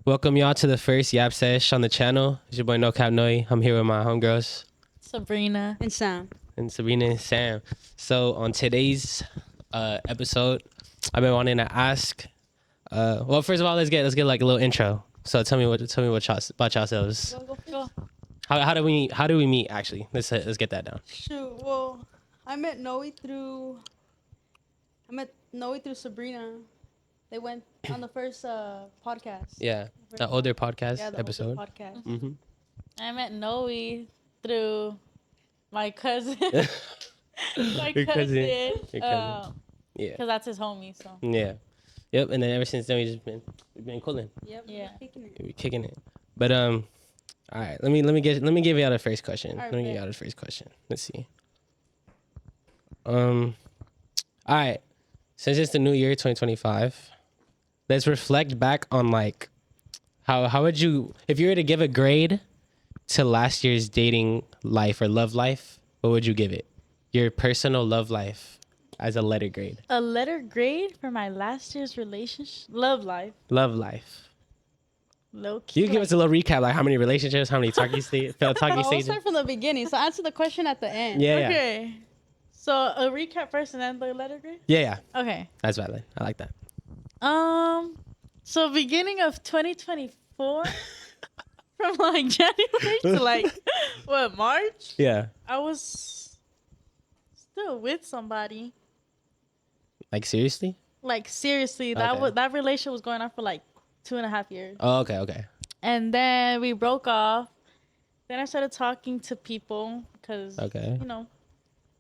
Welcome y'all to the first Yap Sesh on the channel. It's your boy nocappnoe. I'm here with my homegirls. Sabrina. And Sam. And Sabrina and Sam. So on today's episode, I've been wanting to ask. Well, first of all, let's get like a little intro. So tell me about yourselves. Go. How do we meet actually? Let's get that down. Shoot, well, I met Noe through Sabrina. They went on the first podcast. Yeah, the older podcast Yeah, the episode. older podcast. Mm-hmm. I met Noe through my cousin. my Your cousin. Your cousin. Yeah. Yeah. Because that's his homie, so. Yeah. Yep. And then ever since then we've been cooling. Yep. Yeah. We're kicking it. But all right. Let me give y'all the first question. All right, Let me give bet. y'all the first question. Let's see. All right. Since it's the new year, 2025, let's reflect back on like how would you, if you were to give a grade to last year's dating life or love life, what would you give it? Your personal love life as a letter grade. A letter grade for my last year's relationship. Love life. Love life. Low key. You can give us a little recap, like how many relationships, how many talking stages. We'll stages. start from the beginning. So answer the question at the end. Yeah, yeah. Okay. So a recap first and then the letter grade? Yeah. Okay. That's valid. I like that. So beginning of 2024, from like January to like March, Yeah. I was still with somebody. Like seriously? Like seriously, Okay. that relationship was going on for like 2.5 years, Oh, okay. and then we broke off. Then I started talking to people because Okay.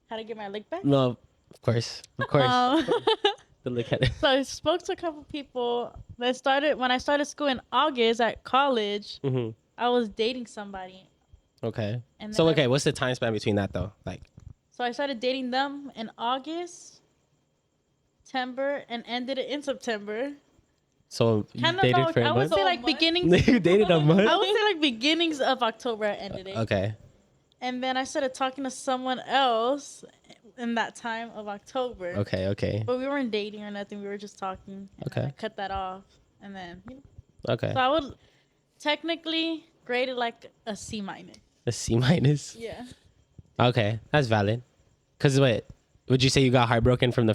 how to get my lick back. No, of course. Um, The look at it. so I spoke to a couple people. When I started school in August at college, Mm-hmm. I was dating somebody. Okay. And So then okay, what's the time span between that though? Like, So I started dating them in August, September, and ended it in September. so you Kind of dated no, for I a would month? say like beginnings. You dated a month? I would say like beginnings of October I ended it. Okay. And then I started talking to someone else in that time of October. Okay. But we weren't dating or nothing. We were just talking. And Okay. I cut that off. And then, Okay. so I would technically grade it like a C minus. A C minus. Yeah. Okay, that's valid. Cause what? Would you say you got heartbroken from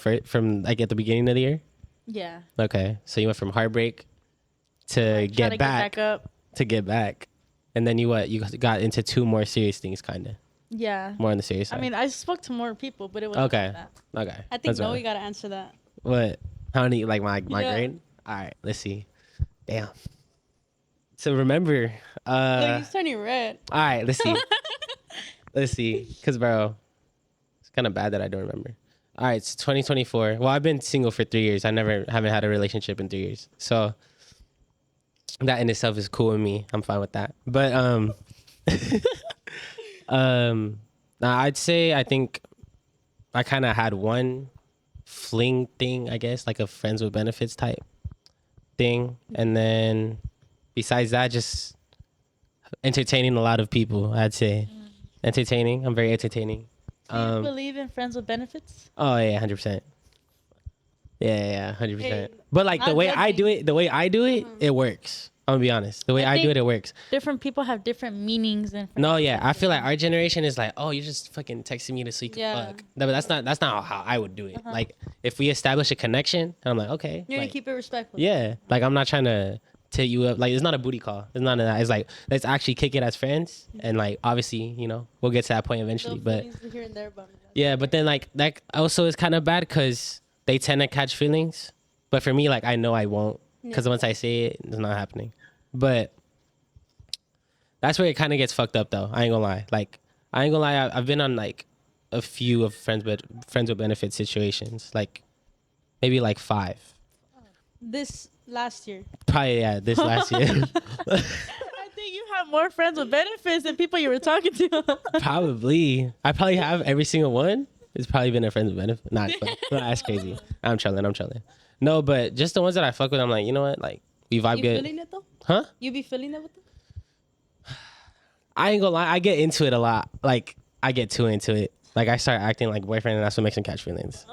like at the beginning of the year? Yeah. Okay, so you went from heartbreak to Try get to back, up. to get back, and then you got into two more serious things, kind of Yeah. more on the serious side. I mean, I spoke to more people, but it wasn't Okay. like that. Okay. I think that's Noe valid. got to answer that. What? How many? Like my Yeah. grade? All right. Let's see. Damn. So remember. Look, he's turning red. All right. Let's see. Let's see. Cause bro, it's kind of bad that I don't remember. All right. It's 2024. Well, I've been single for 3 years. I haven't had a relationship in 3 years. So that in itself is cool with me. I'm fine with that. But nah, I'd say I think I kind of had one fling thing, I guess, like a friends with benefits type thing, and then besides that, just entertaining a lot of people. I'd say entertaining. I'm very entertaining. Do you believe in friends with benefits? Oh yeah, 100%. Yeah, 100%. Hey, But like the not way I judging. do it, it works. I'm gonna be honest. The way I I do think- it works. Different people have different meanings and. No, yeah, I feel like our generation is like, oh, you're just fucking texting me so you can Yeah. fuck. No, but that's not how I would do it. Like if we establish a connection, and I'm like, okay, You're going like, to keep it respectful. yeah, like I'm not trying to tell you up. Like it's not a booty call. It's none of that. It's like let's actually kick it as friends, and like obviously, we'll get to that point eventually. Little But feelings here and there, but yeah, but then like that also is kind of bad because they tend to catch feelings. But for me, like I know I won't because once I say it, it's not happening. But that's where it kind of gets fucked up, though. I ain't gonna lie. Like I ain't gonna lie. I've been on like a few of friends with benefits situations, like maybe like 5. this last year. Probably this last year. I think you have more friends with benefits than people you were talking to. Probably. I probably have every single one. It's probably been a friend with benefit. Nah, that's crazy. I'm chilling. No, but just the ones that I fuck with, I'm like, you know what? Like we vibe You good. feeling it, though? Huh? You be feeling that with them? I ain't gonna lie, I get into it a lot. Like I get too into it. Like I start acting like boyfriend, and that's what makes them catch feelings.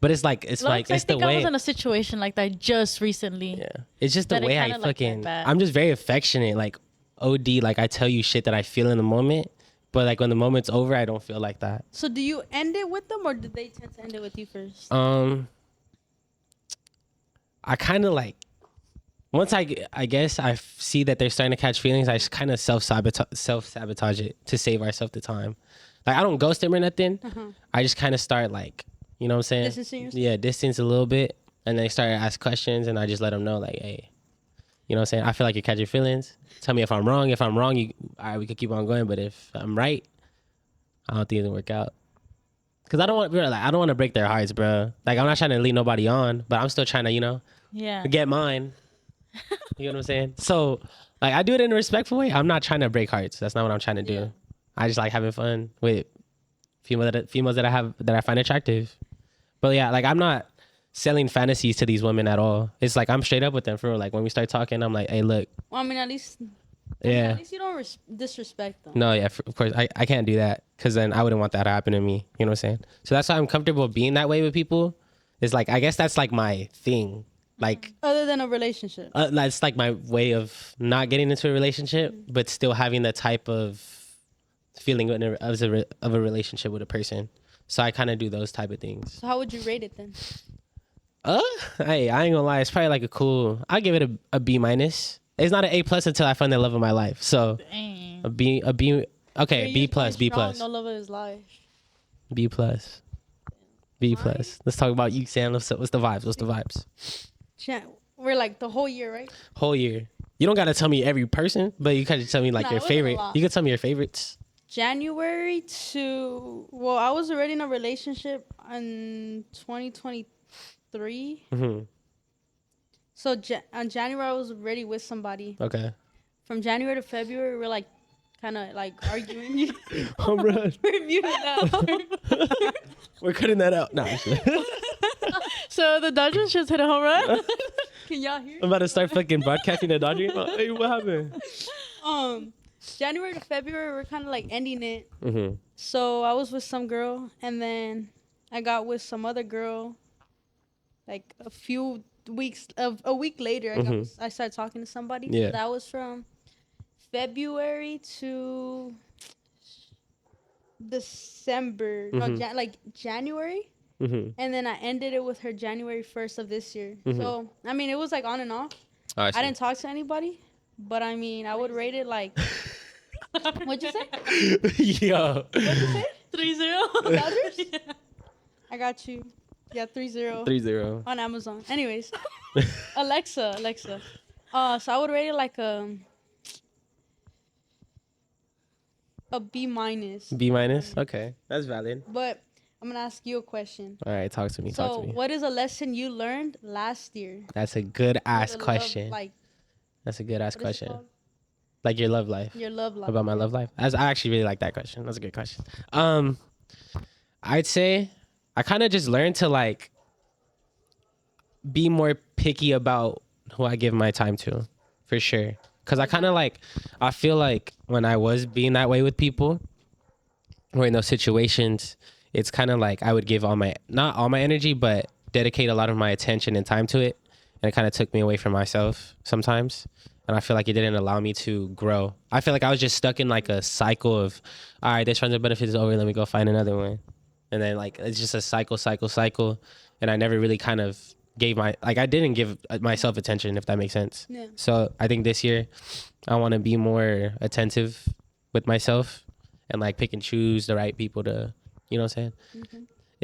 But it's like it's Lux, I it's the think I way. was in a situation like that just recently. Yeah, it's just the That it way I kinda, like, fucking. went bad. I'm just very affectionate, like OD. Like I tell you shit that I feel in the moment, but like when the moment's over, I don't feel like that. So do you end it with them, or did they tend to end it with you first? I kind of like once I guess I see that they're starting to catch feelings, I just kind of self sabotage it to save ourselves the time. Like I don't ghost them or nothing. I just kind of start like, you know what I'm saying? Distancing yourself? Yeah, distance a little bit, and then they start to ask questions, and I just let them know like, hey, you know what I'm saying? I feel like you're catching feelings. Tell me if I'm wrong. If I'm wrong, all right, we could keep on going. But if I'm right, I don't think it'll work out. Cause I don't want to break their hearts, bro. Like I'm not trying to lead nobody on, but I'm still trying to, Yeah. get mine. You know what I'm saying? So like I do it in a respectful way. I'm not trying to break hearts. That's not what I'm trying to do. Yeah. I just like having fun with females that I find attractive. But yeah, like I'm not selling fantasies to these women at all. It's like I'm straight up with them for real. Like when we start talking, I'm like, hey, look, Well, I mean, at least yeah. at least you don't disrespect them. No, yeah, of course. I can't do that because then I wouldn't want that to happen to me. You know what I'm saying? So that's why I'm comfortable being that way with people. It's like, I guess that's like my thing. Like, Other than a relationship. that's like my way of not getting into a relationship, but still having the type of feeling of a relationship with a person. So I kind of do those type of things. So how would you rate it then? Hey, I ain't gonna lie. It's probably like I'll give it a B minus. It's not an A plus until I find the love of my life. So Dang. a B. Okay, He B is plus, going B strong, plus, No love of his life. B plus, B plus. Let's talk about you, Sam. What's the vibes? What's the vibes? We're like the whole year, right? Whole year. You don't gotta tell me every person, but you kind of tell me like Nah, your it wasn't a favorite. lot. You can tell me your favorites. January to I was already in a relationship in 2023. Mm-hmm. So on January I was already with somebody. Okay. From January to February we're like kind of like arguing. Home run. We're muting that. We're cutting that out. No, So the Dodgers just hit a home run. Can y'all hear? I'm about to start fucking broadcasting the Dodgers. Hey, what happened? January to February we're kind of like ending it. Mm-hmm. So I was with some girl and then I got with some other girl. Like a week later, I started talking to somebody. Yeah. So that was from February to December. No, January. Mm-hmm. And then I ended it with her January 1st of this year. Mhm. So, I mean, it was like on and off. Oh, I didn't talk to anybody. But, I mean, I would rate it like... What'd you say? Yo. What'd you say? 3-0. Dodgers? I got you. Yeah, 3-0. 3-0. On Amazon. Anyways. Alexa. So I would rate it like a B minus. B minus? Okay. That's valid. But I'm going to ask you a question. All right, talk to me. So, what is a lesson you learned last year? That's a good ass For the question. Love, That's a good ass what is it question. called? Like your love life. Your love life. About my love life. I actually really like that question. That's a good question. I'd say I kind of just learned to like be more picky about who I give my time to, for sure. Cause I kind of like, I feel like when I was being that way with people, or in those situations, it's kind of like I would give not all my energy, but dedicate a lot of my attention and time to it, and it kind of took me away from myself sometimes. And I feel like it didn't allow me to grow. I feel like I was just stuck in like a cycle of, all right, this friends with benefits is over. Let me go find another one. And then like, it's just a cycle. And I never really kind of I didn't give myself attention, if that makes sense. Yeah. So I think this year I want to be more attentive with myself and like pick and choose the right people to, you know what I'm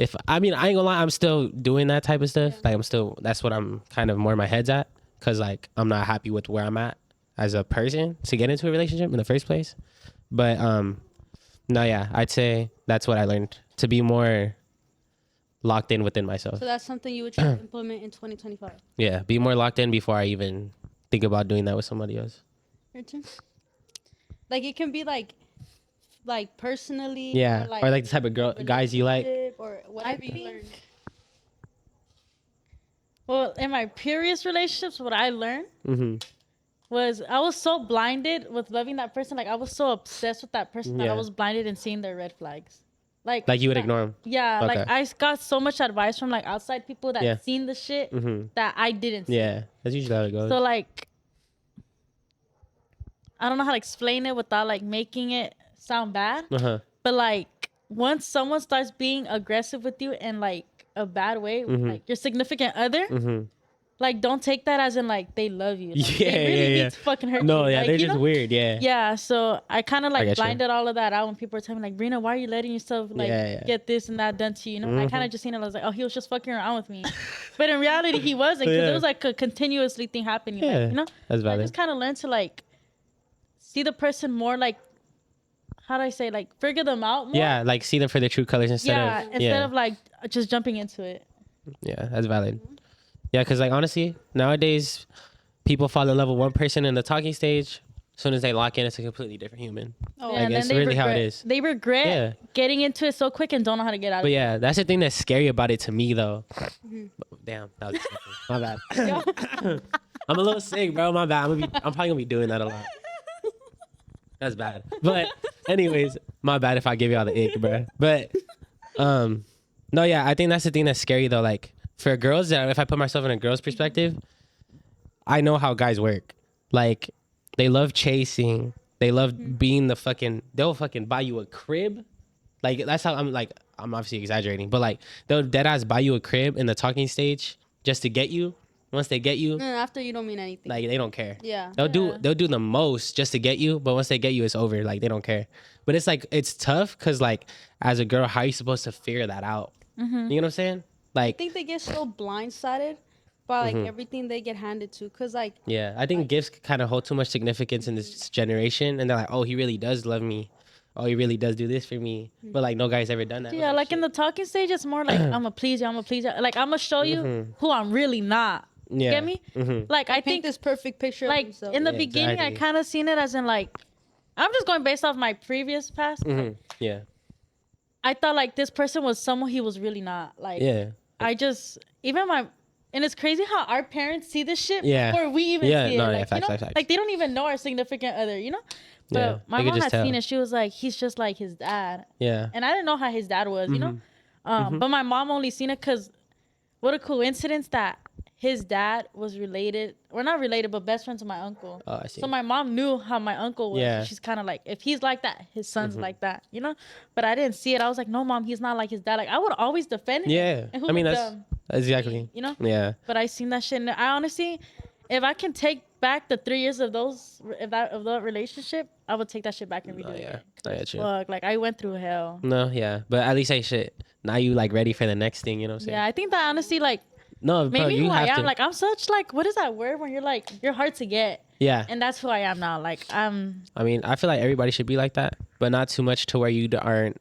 saying? Mm-hmm. I ain't gonna lie, I'm still doing that type of stuff. Yeah. Like that's what I'm kind of more my head's at. Cause like I'm not happy with where I'm at as a person to get into a relationship in the first place. But no, yeah, I'd say that's what I learned, to be more locked in within myself. So that's something you would try to implement in 2025. Yeah, be more locked in before I even think about doing that with somebody else. Your turn. Like it can be like personally. Yeah, or like the type of guys you like. Or whatever you learned. Well, in my previous relationships, what I learned was I was so blinded with loving that person. Like I was so obsessed with that person that I was blinded in seeing their red flags. Like Like you would ignore them. Yeah, like Okay. I got so much advice from like outside people that Yeah. seen the shit Mm-hmm. that I didn't see. Yeah, that's usually how it goes. So like I don't know how to explain it without like making it sound bad. Uh-huh. But like once someone starts being aggressive with you in like a bad way, Mhm. like your significant other, Mm-hmm. like don't take that as in like they love you. Like, Yeah, they really yeah, need yeah. to fucking hurt you. No, yeah, like, they're you just know? weird. Yeah. Yeah, so I kind of I like get you. blinded all of that out when people were telling me like, Brina, why are you letting yourself like Yeah. get this and that done to you? You know, I kind Mhm. of just seen it. I was like, oh, he was just fucking around with me, but in reality, he wasn't because Yeah. it was like a continuously thing happening. Yeah, Like, you know, that's So I valid. just kind of learned to like see the person more like, how do I say, like figure them out more. Yeah, like see them for their true colors instead Of like just jumping into it. Yeah, that's valid. Yeah, because like honestly, nowadays people fall in love with one person in the talking stage. As soon as they lock in, it's a completely different human. Oh, Like, it's really how it is. They regret Yeah. getting into it so quick and don't know how to get out But of yeah, that's the thing that's scary about it to me though. Mhm. Damn, that was my bad. I'm a little sick, bro. My bad. I'm probably gonna be doing that a lot. That's bad. But anyways, my bad if I give y'all the ick, bro. But no, yeah, I think that's the thing that's scary though. Like for girls, if I put myself in a girl's perspective, I know how guys work. Like they love chasing. They love being the fucking. They'll fucking buy you a crib. Like that's how I'm like. I'm obviously exaggerating, but like they'll deadass buy you a crib in the talking stage just to get you. Once they get you, And after you don't mean anything. like they don't care. Yeah. They'll do the most just to get you, but once they get you, it's over. Like they don't care. But it's like it's tough because like as a girl, how are you supposed to figure that out? You know what I'm saying? I Like think they get so blindsided by like everything they get handed to. Cause like yeah, I think gifts kind of hold too much significance in this generation, and they're like, oh, he really does love me. Oh, he really does do this for me. But like no guy's ever done that. Yeah, like in the talking stage, it's more like I'm gonna please you. I'm gonna please you. Like I'm gonna show you who I'm really not. yeah. Get me? Like I paint think this perfect picture of like themselves. in the Yeah, beginning, exactly. I kind of seen it as in like I'm just going based off my previous past. Yeah. I thought like this person was someone he was really not. Like Yeah. I just even my. And it's crazy how our parents see this shit Yeah. before we even Yeah, see it. no, Like, yeah, you facts, know? facts. Like they don't even know our significant other, you know? But Yeah, my they could mom just had seen tell. it. She was like, he's just like his dad. Yeah. And I didn't know how his dad was, you know? But my mom only seen it because what a coincidence that his dad was related. We're not related, but best friends with my uncle. Oh, I see. So my mom knew how my uncle was. Yeah. She's kind of like, if he's like that, his son's like that, you know? But I didn't see it. I was like, no, mom, he's not like his dad. Like I would always defend him. Yeah. And who I mean would, that's exactly. you know? Yeah. But I seen that shit. And I honestly, if I can take back the 3 years of of that relationship, I would take that shit back and redo it. Yeah. I get you. Fuck, like I went through hell. No, yeah, but at least I shit. Now you like ready for the next thing, you know what I'm saying? Yeah, I think that honestly, like No, bro, maybe you who I have am. to. Like I'm such like what is that word when you're like you're hard to get, Yeah, and that's who I am now. Like I'm. I mean, I feel like everybody should be like that, but not too much to where you aren't.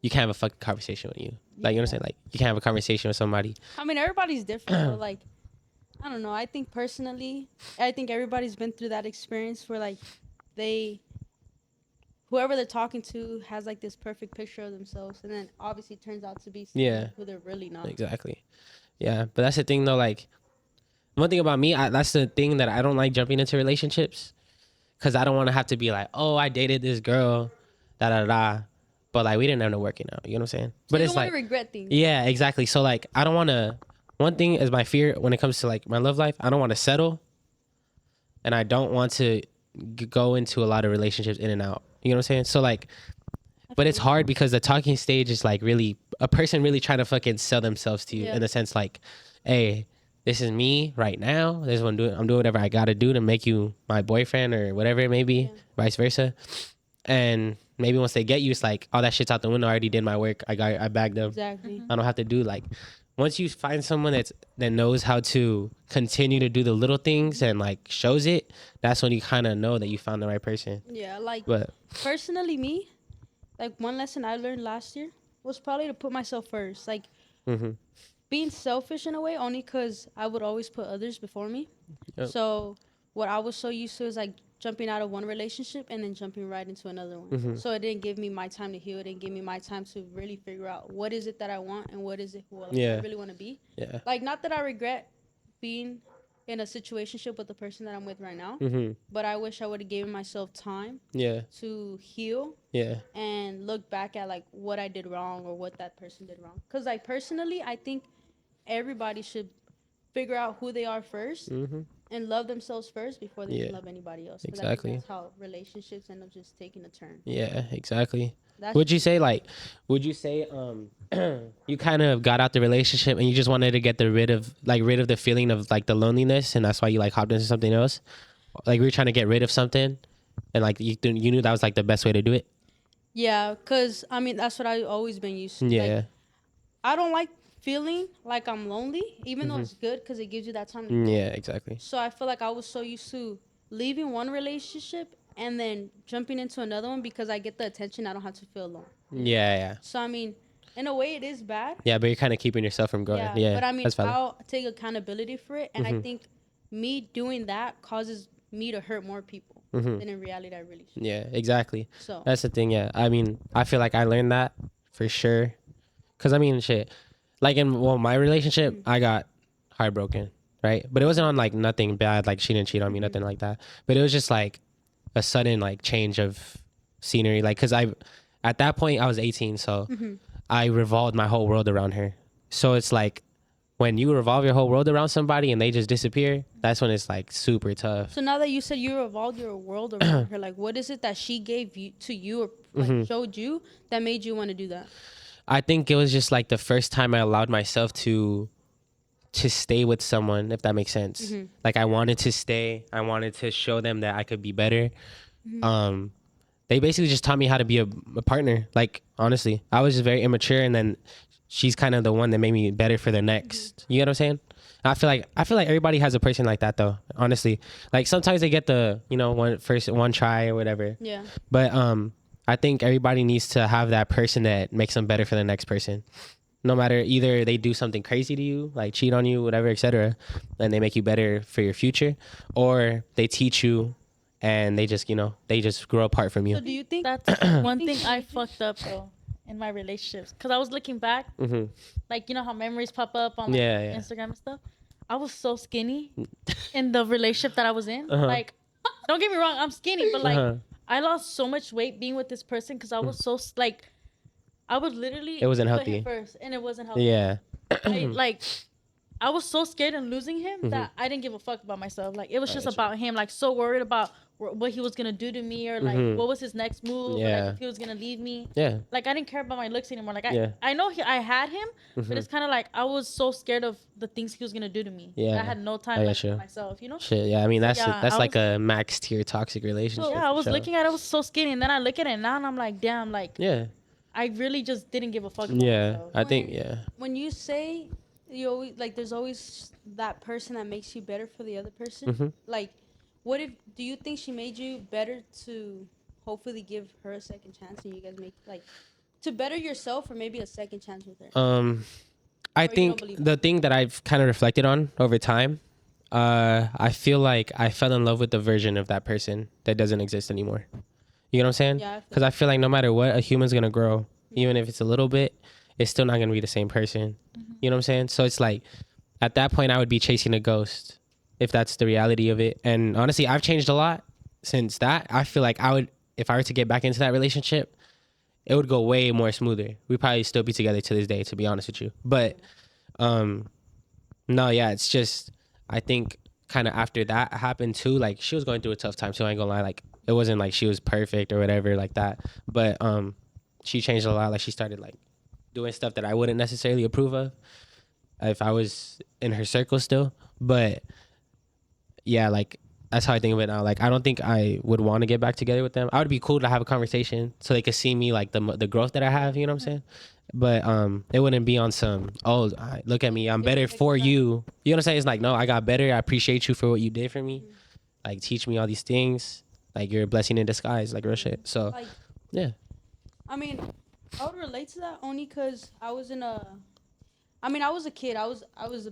You can't have a fucking conversation with you. Like you know what I'm saying? Like you can't have a conversation with somebody. I mean, everybody's different. But like, I don't know. I think personally, I think everybody's been through that experience where like whoever they're talking to has like this perfect picture of themselves, and then obviously turns out to be someone who they're really not. Exactly. Yeah, but that's the thing though. Like one thing about me, that's the thing that I don't like jumping into relationships, because I don't want to have to be like, oh, I dated this girl, da da da, but like we didn't end up working out. You know what I'm saying? So But you it's don't want like, to regret things. yeah, exactly. So like I don't want to. One thing is my fear when it comes to like my love life. I don't want to settle, and I don't want to go into a lot of relationships in and out. You know what I'm saying? So like, but it's hard because the talking stage is like really a person really trying to fucking sell themselves to you in the sense like, hey, this is me right now. This is what I'm doing whatever I got to do to make you my boyfriend or whatever it may be, vice versa. And maybe once they get you, it's like, oh, that shit's out the window. I already did my work. I bagged them. Exactly. I don't have to do like. Once you find someone that knows how to continue to do the little things and like shows it, that's when you kind of know that you found the right person. Yeah, like But personally, me, like one lesson I learned last year was probably to put myself first. Like being selfish in a way, only because I would always put others before me. Yep. So what I was so used to is like jumping out of one relationship and then jumping right into another one. So it didn't give me my time to heal. It didn't give me my time to really figure out what is it that I want and what is it who I really want to be. yeah, Like, not that I regret being in a situationship with the person that I'm with right now. Mm-hmm. But I wish I would have given myself time Yeah. to heal Yeah. and look back at like what I did wrong or what that person did wrong. Because like personally, I think everybody should figure out who they are first Mm-hmm. and love themselves first before they Yeah. can love anybody else. 'Cause I Exactly. think that's how relationships end up just taking a turn. Yeah. Exactly. That's Would you say you kind of got out the relationship and you just wanted to get rid of the feeling of like the loneliness, and that's why you like hopped into something else? Like we were trying to get rid of something, and like you knew that was like the best way to do it. yeah, because I mean, that's what I've always been used to. Yeah. Like, I don't like feeling like I'm lonely, even though it's good because it gives you that time to Yeah. Exactly. So I feel like I was so used to leaving one relationship and then jumping into another one because I get the attention. I don't have to feel alone. Yeah. Yeah. So I mean, in a way, it is bad. Yeah. But you're kind of keeping yourself from going. Yeah. But I mean, That's valid. I'll take accountability for it, and I think me doing that causes me to hurt more people than in reality I really should. Yeah. Exactly. So That's the thing. Yeah. I mean, I feel like I learned that for sure. Cause I mean, shit. Like in my relationship, I got heartbroken, right? But it wasn't on like nothing bad. Like she didn't cheat on me, nothing like that. But it was just like a sudden like change of scenery. Like, cause at that point I was 18, so I revolved my whole world around her. So it's like when you revolve your whole world around somebody and they just disappear, that's when it's like super tough. So now that you said you revolved your world around her, like what is it that she gave you to you or like showed you that made you want to do that? I think it was just like the first time I allowed myself to stay with someone, if that makes sense. Like I wanted to stay. I wanted to show them that I could be better. They basically just taught me how to be a partner. Like honestly, I was just very immature, and then she's kind of the one that made me better for the next. You get what I'm saying? I feel like everybody has a person like that though. Honestly, like sometimes they get the one try or whatever. Yeah. But I think everybody needs to have that person that makes them better for the next person. No matter, either they do something crazy to you, like cheat on you, whatever, etc., and they make you better for your future, or they teach you and they just grow apart from you. So do you think That's one thing I fucked up though in my relationships. Cause I was looking back, like you know how memories pop up on like, Instagram and stuff. I was so skinny in the relationship that I was in. Like, don't get me wrong, I'm skinny, but like I lost so much weight being with this person because I was so like, I would literally. It wasn't put healthy. him first, and it wasn't healthy. Yeah. I was so scared of losing him that I didn't give a fuck about myself. Like it was just about him. Like so worried about what he was gonna do to me or like what was his next move. Or, like if he was gonna leave me. Yeah. Like I didn't care about my looks anymore. Like I know I had him, but it's kind of like I was so scared of the things he was gonna do to me. Yeah. I had no time like, for myself. You know. Shit. Yeah. I mean that's I like a max tier toxic relationship. So, yeah, I was looking at it. I was so skinny, and then I look at it now, and I'm like, damn, like. Yeah. I really just didn't give a fuck about myself. I think When you say you always like there's always that person that makes you better for the other person, like do you think she made you better to hopefully give her a second chance and you guys make like to better yourself or maybe a second chance with her? I think the thing that I've kind of reflected on over time, I feel like I fell in love with the version of that person that doesn't exist anymore. You know what I'm saying? Yeah. Because I feel like no matter what, a human's going to grow. Even if it's a little bit, it's still not going to be the same person. You know what I'm saying? So it's like, at that point, I would be chasing a ghost, if that's the reality of it. And honestly, I've changed a lot since that. I feel like if I were to get back into that relationship, it would go way more smoother. We'd probably still be together to this day, to be honest with you. But, no, yeah, it's just, I think kind of after that happened too, like she was going through a tough time too, I ain't gonna lie. Like it wasn't like she was perfect or whatever like that. But she changed a lot. Like she started like doing stuff that I wouldn't necessarily approve of if I was in her circle still. But yeah, like that's how I think of it now. Like I don't think I would want to get back together with them. I would be cool to have a conversation so they could see me like the growth that I have, you know what I'm saying? But it wouldn't be on some, look at me, I'm better for you. You know what I'm saying? It's like, no, I got better. I appreciate you for what you did for me. Like teach me all these things. Like you're a blessing in disguise, like real shit. So Like, yeah. I mean, I would relate to that only because I was I was a kid. I was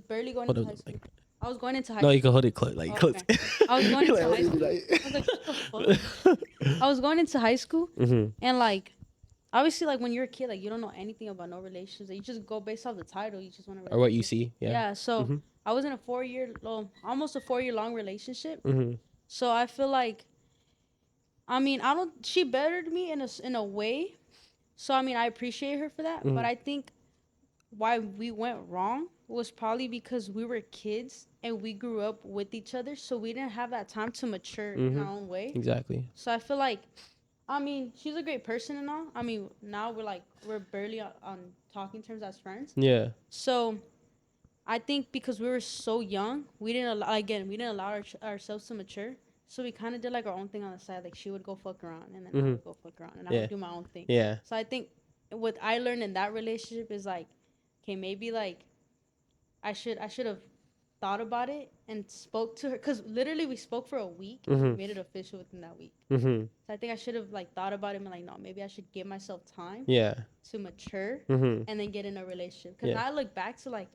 barely going into high school. I was going into high school. No, you can hold it close, like close. Okay. I was going into high school. I was like, what the fuck? I was going into high school, and like, obviously, like when you're a kid, like you don't know anything about no relations. Like, you just go based off the title. You just want to. Or what you see. Yeah. Yeah. So I was in a 4 year, almost a 4 year long relationship. Mm-hmm. So I feel like, I mean, I don't. She bettered me in a way. So I mean, I appreciate her for that. Mm-hmm. But I think why we went wrong was probably because we were kids and we grew up with each other, so we didn't have that time to mature in our own way. Exactly. So I feel like, I mean, she's a great person and all. I mean, now we're barely on talking terms as friends. Yeah. So I think because we were so young, we didn't allow ourselves to mature. So we kind of did like our own thing on the side. Like she would go fuck around, and then I would go fuck around, and I would do my own thing. Yeah. So I think what I learned in that relationship is like, okay, maybe like I should have thought about it and spoke to her, because literally we spoke for a week and we made it official within that week. So I think I should have like thought about it and been like, no, maybe I should give myself time. Yeah. To mature and then get in a relationship. Because now I look back to like,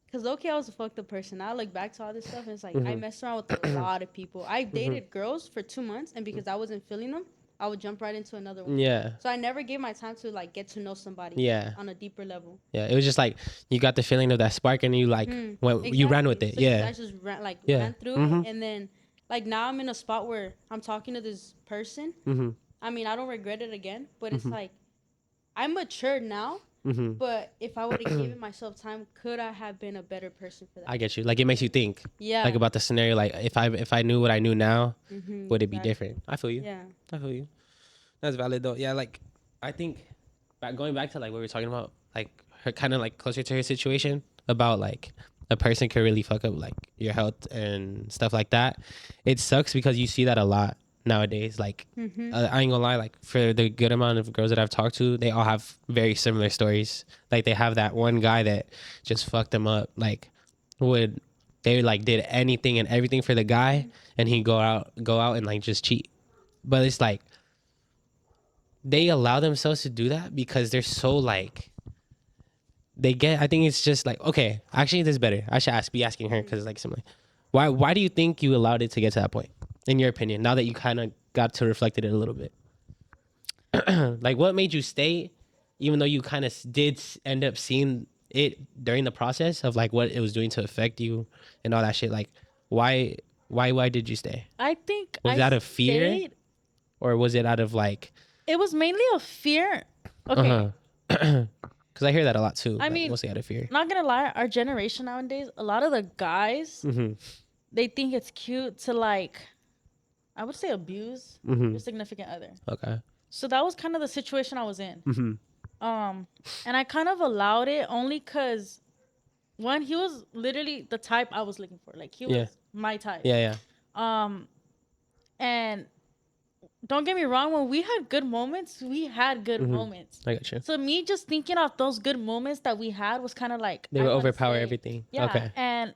because okay, I was a fucked up person. Now I look back to all this stuff and it's like I messed around with a lot of people. I dated girls for 2 months, and because I wasn't feeling them, I would jump right into another one. Yeah. So I never gave my time to like get to know somebody. Yeah. On a deeper level. Yeah. It was just like you got the feeling of that spark and you like Exactly. you ran with it. So Yeah. I just ran through it, and then like now I'm in a spot where I'm talking to this person. I mean, I don't regret it again, but it's like I'm matured now. But if I would have given myself time, could I have been a better person for that? I get you. Like it makes you think. Yeah. Like about the scenario. Like if I knew what I knew now, would it be different? I feel you. Yeah. I feel you. That's valid though. Yeah. Like I think going back to like what we were talking about, like her kind of like closer to her situation about like a person could really fuck up like your health and stuff like that. It sucks because you see that a lot nowadays. Like I ain't gonna lie, like for the good amount of girls that I've talked to, they all have very similar stories. Like they have that one guy that just fucked them up. Like they like did anything and everything for the guy, and he'd go out and like just cheat. But it's like they allow themselves to do that because they're so like I think it's just like, okay, actually this is better. I should be asking her, because like similar. Why do you think you allowed it to get to that point, in your opinion, now that you kind of got to reflect it a little bit? Like what made you stay, even though you kind of did end up seeing it during the process of like what it was doing to affect you and all that shit? Like why did you stay? I think was it out of fear, or was it out of like? It was mainly a fear. Okay. Because I hear that a lot too. I mean, mostly out of fear. Not gonna lie, our generation nowadays, a lot of the guys, they think it's cute to like, I would say, abuse your significant other. Okay. So that was kind of the situation I was in. And I kind of allowed it only because, one, he was literally the type I was looking for. Like he was my type. Yeah. And don't get me wrong, when we had good moments, we had good moments. I got you. So me just thinking of those good moments that we had was kind of like, they would overpower everything. Yeah. Okay. And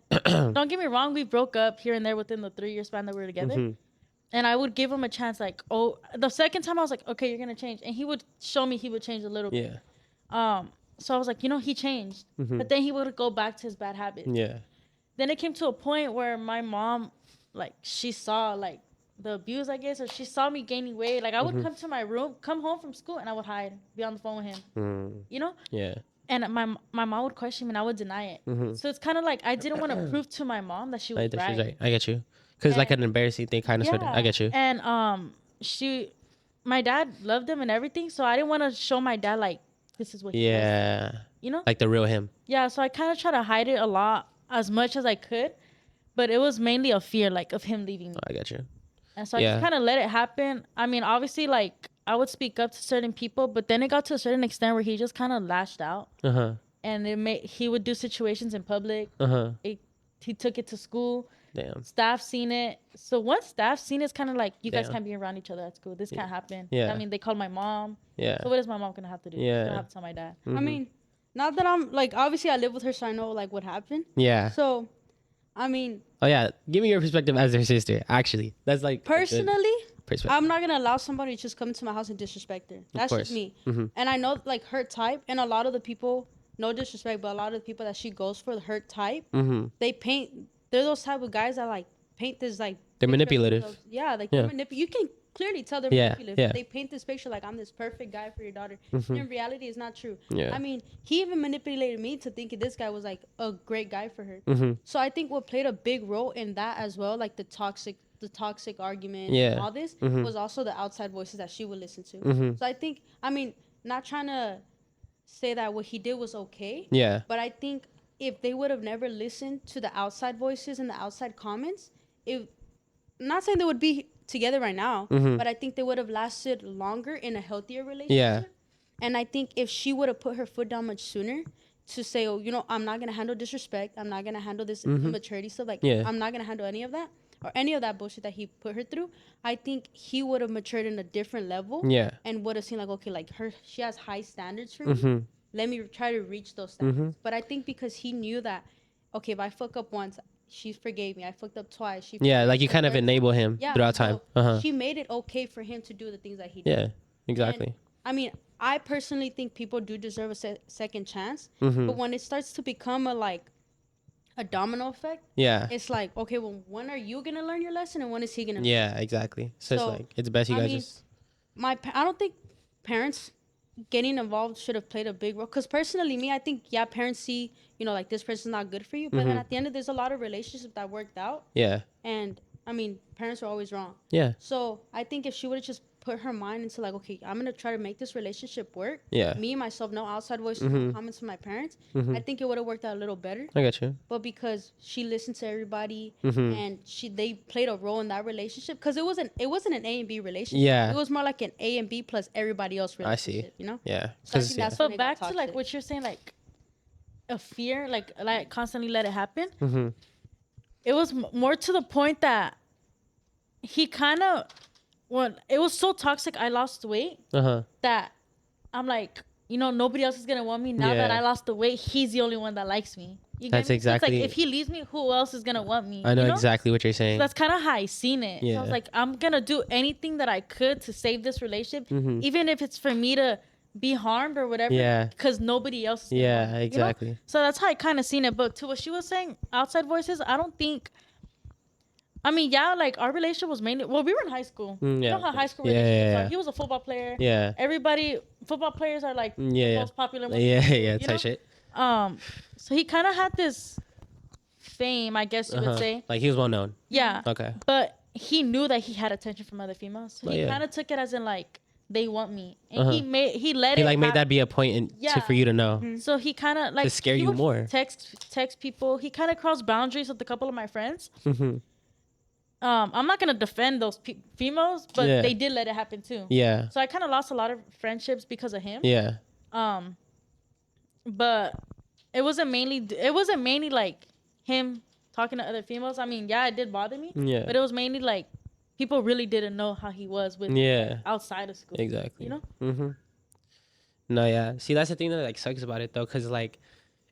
don't get me wrong, we broke up here and there within the 3-year span that we were together. And I would give him a chance, like, oh, the second time I was like, okay, you're gonna change, and he would show me he would change a little bit. So I was like, he changed, but then he would go back to his bad habits. Yeah. Then it came to a point where my mom, like, she saw like the abuse, I guess, or she saw me gaining weight. Like I would come to my room, come home from school, and I would hide, be on the phone with him. You know? Yeah. And my mom would question me, and I would deny it. So it's kind of like I didn't want to prove to my mom that she was right. She's right. I get you. Because like an embarrassing thing, kind of sort of. I get you. And my dad loved him and everything, so I didn't want to show my dad like this is what he does. You know? Like the real him. Yeah. So I kind of tried to hide it a lot, as much as I could, but it was mainly a fear, like of him leaving me. I get you. And so I just kind of let it happen. I mean, obviously, like I would speak up to certain people, but then it got to a certain extent where he just kind of lashed out. And he would do situations in public. He took it to school. Damn. Staff seen it. So once staff seen it, it's kind of like, you guys can't be around each other at school. This can't happen. I mean, they called my mom. So what is my mom gonna have to do? She's gonna have to tell my dad. I mean, not that I'm like, obviously I live with her, so I know like what happened. So I mean, oh yeah, give me your perspective as her sister. Actually, that's like personally, I'm not gonna allow somebody to just come to my house and disrespect her. That's just me. And I know like her type, and a lot of the people, no disrespect, but a lot of the people that she goes for, her type, they paint. They're those type of guys that like paint this like. They're manipulative. Like they're you can clearly tell they're manipulative. Yeah. They paint this picture like I'm this perfect guy for your daughter. And in reality, it's not true. Yeah. I mean, he even manipulated me to think this guy was like a great guy for her. So I think what played a big role in that as well, like the toxic argument and all this, was also the outside voices that she would listen to. So I think, I mean, not trying to say that what he did was okay. Yeah. But I think if they would have never listened to the outside voices and the outside comments, I'm not saying they would be together right now, but I think they would have lasted longer in a healthier relationship. Yeah. And I think if she would have put her foot down much sooner to say, oh, you know, I'm not going to handle disrespect. I'm not going to handle this immaturity stuff. Like, I'm not going to handle any of that. Or any of that bullshit that he put her through, I think he would have matured in a different level. Yeah. And would have seen like, okay, like she has high standards for me. Let me try to reach those standards. But I think because he knew that, okay, if I fuck up once, she forgave me. I fucked up twice. Like you kind of enable him throughout time. She made it okay for him to do the things that he did. Yeah, exactly. And, I mean, I personally think people do deserve a second chance. But when it starts to become a domino effect. Yeah. It's like, okay, well, when are you gonna learn your lesson, and when is he gonna? Yeah, exactly. So it's like it's best you guys just. I don't think parents getting involved should have played a big role. Because personally, me, I think parents see, you know, like this person's not good for you, but then at the end of there's a lot of relationships that worked out. Yeah. And I mean, parents are always wrong. Yeah. So I think if she would have just put her mind into like, okay, I'm gonna try to make this relationship work. Yeah. Me, myself, no outside voices, no comments from my parents. I think it would have worked out a little better. I got you. But because she listened to everybody and they played a role in that relationship, because it wasn't an A and B relationship. Yeah. It was more like an A and B plus everybody else relationship. I see. You know. Yeah. So I think that's but back to like what you're saying, like a fear, like constantly let it happen. It was more to the point that he kind of. Well, it was so toxic. I lost weight that I'm like, you know, nobody else is gonna want me now that I lost the weight. He's the only one that likes me. That's exactly. So it's like if he leaves me, who else is gonna want me? I know exactly what you're saying. So that's kind of how I seen it. Yeah. So I was like, I'm gonna do anything that I could to save this relationship, even if it's for me to be harmed or whatever. Yeah. Because nobody else. Is gonna want me, exactly. You know? So that's how I kind of seen it. But to what she was saying, outside voices, I don't think. I mean, like our relationship was mainly. Well, we were in high school. You know how high school relationships are. He was a football player. Yeah. Football players are like the most popular ones. Yeah. Type shit. So he kind of had this fame, I guess you would say. Like he was well known. Yeah. Okay. But he knew that he had attention from other females. So he kind of took it as in like they want me, and he made that be a point for you to know. So he kind of like to scare you more. Text people. He kind of crossed boundaries with a couple of my friends. I'm not gonna defend those females, but they did let it happen too. Yeah. So I kind of lost a lot of friendships because of him. Yeah. But it wasn't mainly like him talking to other females. I mean, it did bother me. Yeah. But it was mainly like people really didn't know how he was with outside of school. Exactly. You know. No, yeah. See, that's the thing that like sucks about it though, because like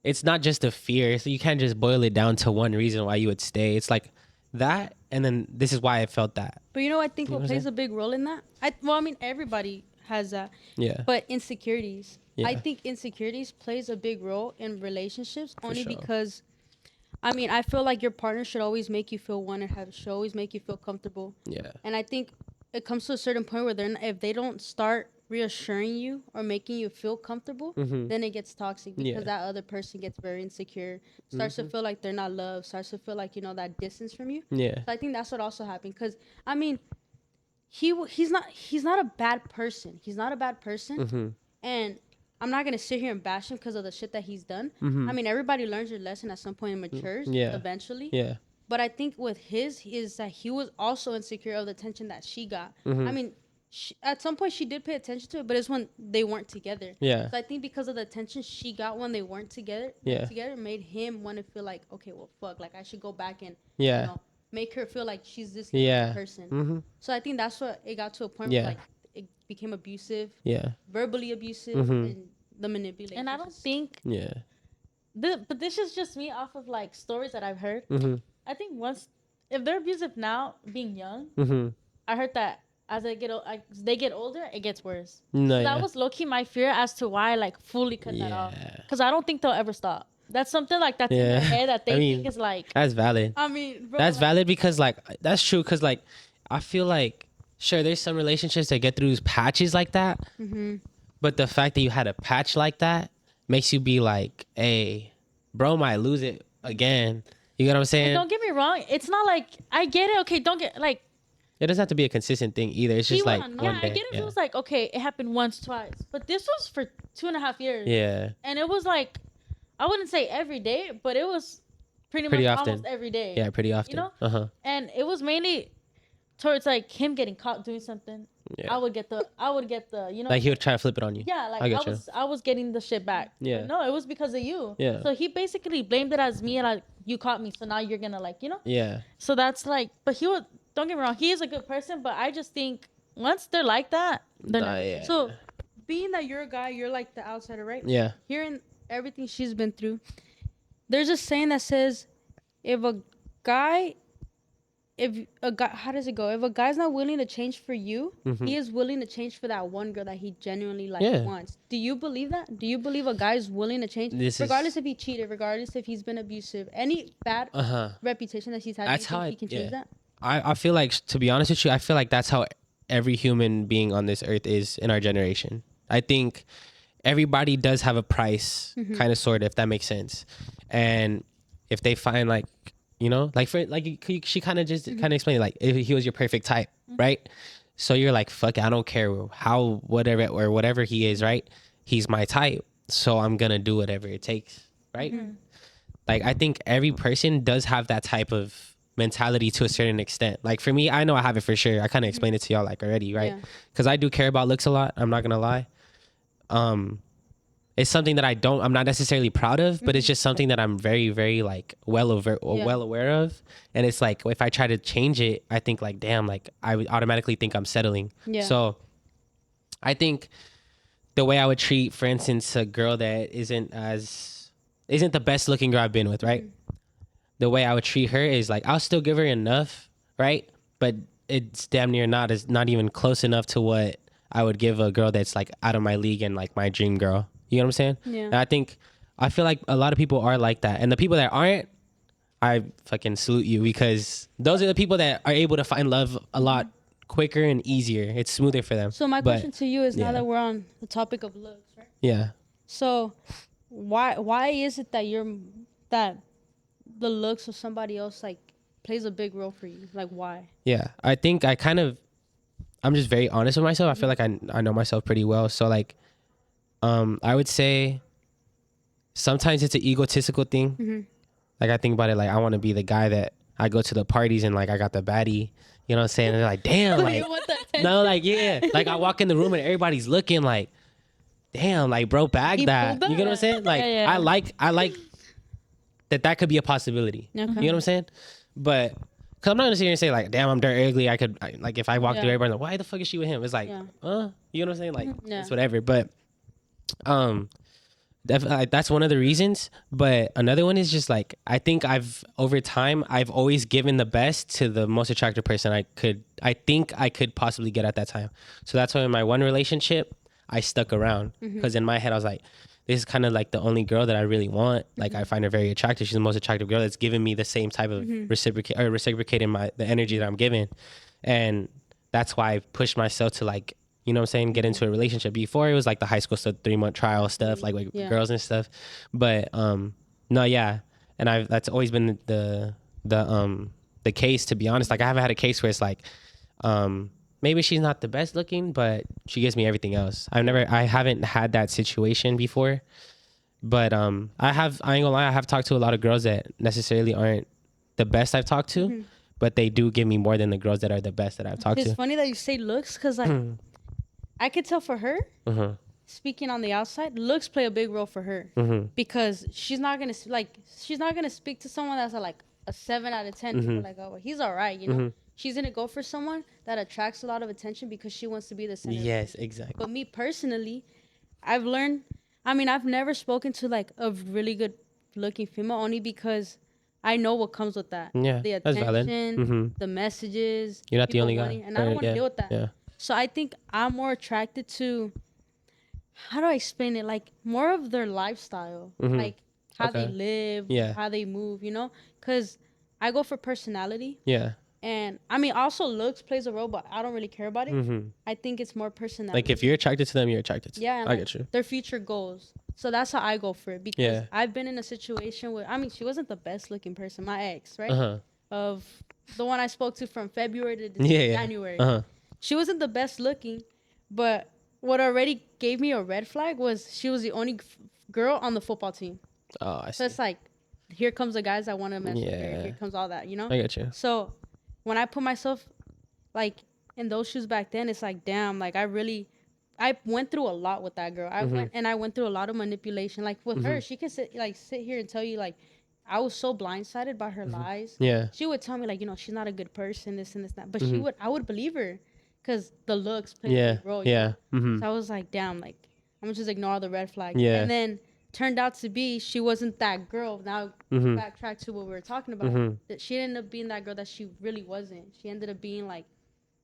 it's not just a fear. So you can't just boil it down to one reason why you would stay. It's like that, and then this is why I felt that. But you know, I think what plays a big role in that. I mean, everybody has that. Yeah. But insecurities. Yeah. I think insecurities plays a big role in relationships only because, I mean, I feel like your partner should always make you feel wanted, should always make you feel comfortable. Yeah. And I think it comes to a certain point where if they don't start reassuring you or making you feel comfortable, then it gets toxic because that other person gets very insecure, starts to feel like they're not loved, starts to feel like, you know, that distance from you. Yeah. So I think that's what also happened because, I mean, he's not a bad person. He's not a bad person. And I'm not going to sit here and bash him because of the shit that he's done. I mean, everybody learns their lesson at some point and matures eventually. Yeah. But I think with his is that he was also insecure of the attention that she got. I mean, at some point she did pay attention to it, but it's when they weren't together. Yeah. So I think because of the attention she got when they weren't together, made him want to feel like, okay, well, fuck, like I should go back and you know, make her feel like she's this kind of person. So I think that's what it got to a point where like it became abusive. Yeah. Verbally abusive and the manipulation. And I don't think. Yeah. But this is just me off of like stories that I've heard. I think if they're abusive now, being young, I heard that as they get older, it gets worse. No, so that was low-key my fear as to why I like fully cut that off. Because I don't think they'll ever stop. That's something like that's in their head that they think is like. That's valid. I mean, bro, that's valid because like that's true because like I feel like sure, there's some relationships that get through patches like that. Mm-hmm. But the fact that you had a patch like that makes you be like, hey, bro might lose it again. You get what I'm saying? And don't get me wrong. It's not like I get it. Okay, don't get like. It doesn't have to be a consistent thing either. It's just like one day. I get it. It was like, okay, it happened once, twice, but this was for 2.5 years. Yeah. And it was like, I wouldn't say every day, but it was pretty much often. almost every day. Yeah, pretty often. You know. And it was mainly towards like him getting caught doing something. Yeah. I would get the you know. Like he would try to flip it on you. Yeah, like I was getting the shit back. Yeah. No, it was because of you. Yeah. So he basically blamed it as me and like you caught me, so now you're gonna like, you know. Yeah. So that's like, but he would. Don't get me wrong, he is a good person, but I just think once they're like that, they're not. Yeah. So, being that you're a guy, you're like the outsider, right? Yeah. Hearing everything she's been through, there's a saying that says, if a guy, how does it go? If a guy's not willing to change for you, he is willing to change for that one girl that he genuinely wants. Do you believe that? Do you believe a guy's willing to change, regardless if he cheated, regardless if he's been abusive, any bad reputation that he's had? That's how he can change that. I feel like, to be honest with you, I feel like that's how every human being on this earth is in our generation. I think everybody does have a price, kind of, sort of, if that makes sense. And if they find like, you know, like she kind of just kind of explained, like, if he was your perfect type, right? So you're like, fuck it, I don't care how, whatever he is, right? He's my type. So I'm going to do whatever it takes, right? Like, I think every person does have that type of mentality to a certain extent. Like for me, I know I have it for sure. I kind of explained it to y'all like already, right? Because I do care about looks a lot. I'm not gonna lie. It's something that I'm not necessarily proud of, but it's just something that I'm very, very like well aware of. And it's like, if I try to change it, I think like, damn, like I would automatically think I'm settling. So I think the way I would treat, for instance, a girl that isn't the best looking girl I've been with, right? The way I would treat her is like, I'll still give her enough, right? But it's damn near not even close enough to what I would give a girl that's like out of my league and like my dream girl. You know what I'm saying? Yeah. And I feel like a lot of people are like that. And the people that aren't, I fucking salute you, because those are the people that are able to find love a lot quicker and easier. It's smoother for them. So my question to you is, now that we're on the topic of looks, right? Yeah. So why is it that the looks of somebody else like plays a big role for you? Like, why? Yeah, I think I'm just very honest with myself. I feel like I know myself pretty well. So like, I would say sometimes it's an egotistical thing. Like I think about it, like I want to be the guy that I go to the parties and like I got the baddie. You know what I'm saying? And they're like, damn, like no, like yeah, like I walk in the room and everybody's looking like, damn, like bro, bag that. You get what I'm saying? Like I like that could be a possibility. You know what I'm saying? But cause I'm not gonna sit here and say like, damn, I'm dirt ugly. Like if I walk through, everybody's like, why the fuck is she with him? It's like, you know what I'm saying? Like it's whatever. But definitely that's one of the reasons. But another one is just like, I think over time I've always given the best to the most attractive person I think I could possibly get at that time. So that's why in my one relationship I stuck around, because in my head I was like, this is kind of like the only girl that I really want. Like I find her very attractive. She's the most attractive girl that's giving me the same type of reciprocating the energy that I'm giving. And that's why I pushed myself to like, you know what I'm saying, get into a relationship. Before it was like the high school stuff, 3-month trial stuff, like girls and stuff. But no, yeah. And that's always been the case, to be honest. Like I haven't had a case where it's like, maybe she's not the best looking, but she gives me everything else. I haven't had that situation before, but I ain't gonna lie, I have talked to a lot of girls that necessarily aren't the best I've talked to, but they do give me more than the girls that are the best that I've talked to. It's funny that you say looks, because like I could tell for her, speaking on the outside, looks play a big role for her, because she's not gonna speak to someone that's like a 7 out of 10. Like, oh, well, he's all right, you know. She's gonna go for someone that attracts a lot of attention because she wants to be the center. Yes, exactly. But me personally, I've learned. I mean, I've never spoken to like a really good looking female, only because I know what comes with that. Yeah, the that's valid. attention, the messages. You're not the only guy, and I don't want to deal with that. Yeah. So I think I'm more attracted to, how do I explain it? Like more of their lifestyle, like how they live, how they move. You know, because I go for personality. Yeah. And I mean, also looks plays a role, but I don't really care about it. I think it's more personality. Like if you're attracted to them, you're attracted to them. Yeah, I get you. Their future goals. So that's how I go for it, because I've been in a situation where, I mean, she wasn't the best looking person, my ex, right? Of the one I spoke to from February to January. She wasn't the best looking, but what already gave me a red flag was she was the only girl on the football team. Oh, I see. So it's like, here comes the guys that want to mess with her. Here comes all that, you know? I get you. So when I put myself like in those shoes back then, it's like, damn, like I went through a lot with that girl. I went through a lot of manipulation. Like with her, she can sit here and tell you, like, I was so blindsided by her lies. Yeah. She would tell me, like, you know, she's not a good person, this and this, that. But I would believe her, because the looks played a big role. Yeah. So I was like, damn, like, I'm just ignore all the red flags. Yeah. And then turned out to be, she wasn't that girl. Now backtrack to what we were talking about. That she ended up being that girl that she really wasn't. She ended up being like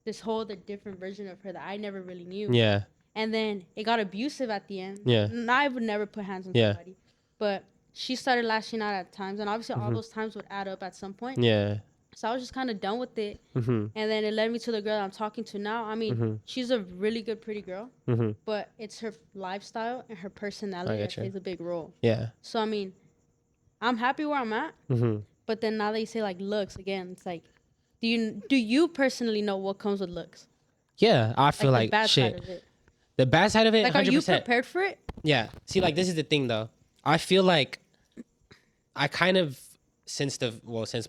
this whole other different version of her that I never really knew. Yeah. And then it got abusive at the end. Yeah. And I would never put hands on somebody. But she started lashing out at times, and obviously all those times would add up at some point. Yeah. So I was just kind of done with it. And then it led me to the girl that I'm talking to now. I mean, she's a really good, pretty girl. But it's her lifestyle and her personality that plays a big role. Yeah. So, I mean, I'm happy where I'm at. But then now they say, like, looks, again, it's like, do you personally know what comes with looks? Yeah, I feel like the bad shit. side of it. The bad side of it, like, 100%. Are you prepared for it? Yeah. See, like, this is the thing, though. I feel like I kind of, since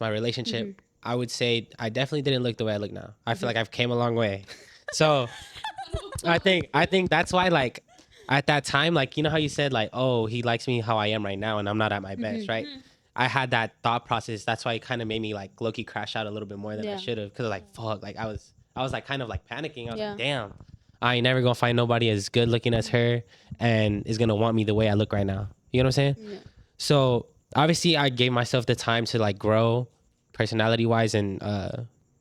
my relationship, I would say I definitely didn't look the way I look now. I feel like I've came a long way. So I think that's why, like, at that time, like, you know how you said, like, oh, he likes me how I am right now and I'm not at my best, right? I had that thought process. That's why it kind of made me, like, low-key crash out a little bit more than I should have. Because, like, fuck, like, I was like, kind of, like, panicking. I was like, damn, I ain't never gonna find nobody as good looking as her and is gonna want me the way I look right now. You know what I'm saying? Yeah. So obviously I gave myself the time to, like, grow personality wise and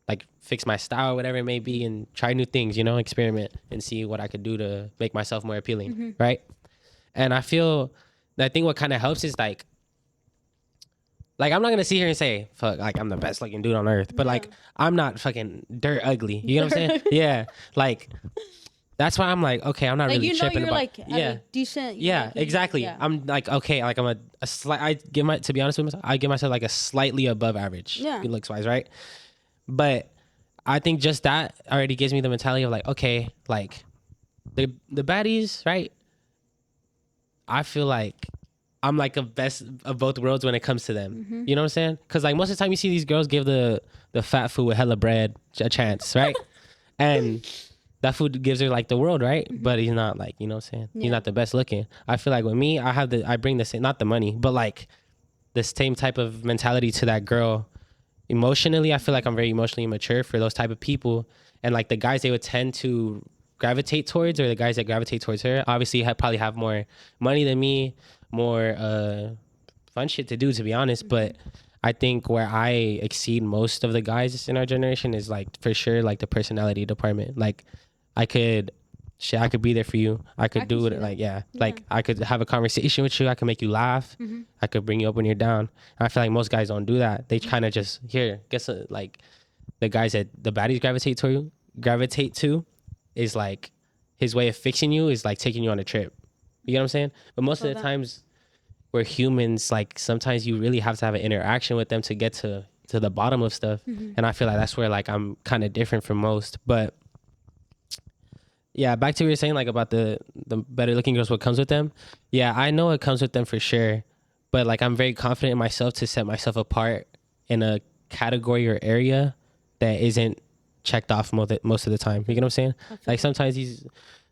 like fix my style, whatever it may be, and try new things, you know, experiment and see what I could do to make myself more appealing. Right. And I think what kind of helps is like I'm not gonna sit here and say, fuck, like I'm the best looking dude on earth, but like I'm not fucking dirt ugly. You know what I'm saying? Yeah. Like that's why I'm like, okay, I'm not like, really tripping you're about like decent. Yeah, exactly. Yeah. I'm like, okay, like I'm a slight, to be honest with myself, I give myself like a slightly above average looks wise, right? But I think just that already gives me the mentality of like, okay, like the baddies, right? I feel like I'm like a best of both worlds when it comes to them. You know what I'm saying? Because like most of the time you see these girls give the fat food with hella bread a chance, right? And that food gives her like the world, right? But he's not like, you know what I'm saying? He's not the best looking. I feel like with me, I bring the same, not the money, but like the same type of mentality to that girl. Emotionally, I feel like I'm very emotionally immature for those type of people. And like the guys they would tend to gravitate towards, or the guys that gravitate towards her, obviously probably have more money than me, more fun shit to do, to be honest. But I think where I exceed most of the guys in our generation is like for sure like the personality department. Like I could be there for you. I could do it. Like, like I could have a conversation with you. I could make you laugh. I could bring you up when you're down. And I feel like most guys don't do that. They kind of just like the guys that the baddies gravitate to is like his way of fixing you is like taking you on a trip. You get what I'm saying? But most of the times we're humans. Like sometimes you really have to have an interaction with them to get to the bottom of stuff. And I feel like that's where like I'm kind of different from most. But yeah, back to what you were saying, like about the better looking girls, what comes with them. Yeah, I know it comes with them for sure. But like I'm very confident in myself to set myself apart in a category or area that isn't checked off most of the time. You know what I'm saying? Like sometimes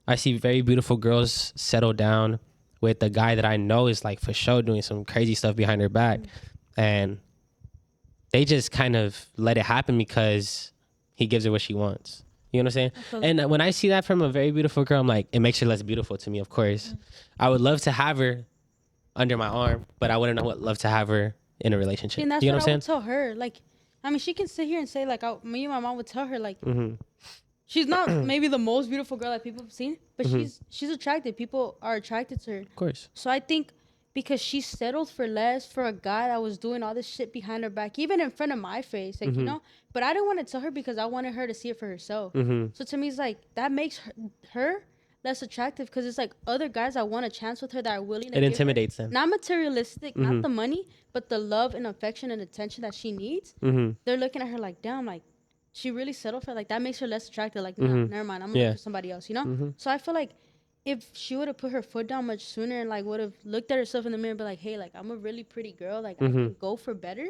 I see very beautiful girls settle down with a guy that I know is like for sure doing some crazy stuff behind her back. And they just kind of let it happen because he gives her what she wants. You know what I'm saying? And when I see that from a very beautiful girl, I'm like, it makes her less beautiful to me, of course. I would love to have her under my arm, but I wouldn't know what love to have her in a relationship. And that's you know what I'm I would tell her. Like, I mean, she can sit here and say, like, me and my mom would tell her, like, she's not maybe the most beautiful girl that people have seen, but she's attractive. People are attracted to her. Of course. So I think because she settled for less for a guy that was doing all this shit behind her back, even in front of my face, like, you know. But I didn't want to tell her because I wanted her to see it for herself. So to me, it's like that makes her less attractive, because it's like other guys that want a chance with her that are willing to it give intimidates her, them. not materialistic, not the money, but the love and affection and attention that she needs. They're looking at her like, damn, like she really settled for, like, that makes her less attractive. Like, nah, never mind, I'm gonna look for somebody else, you know. So I feel like if she would have put her foot down much sooner and like would have looked at herself in the mirror and be like, hey, like, I'm a really pretty girl, like I can go for better,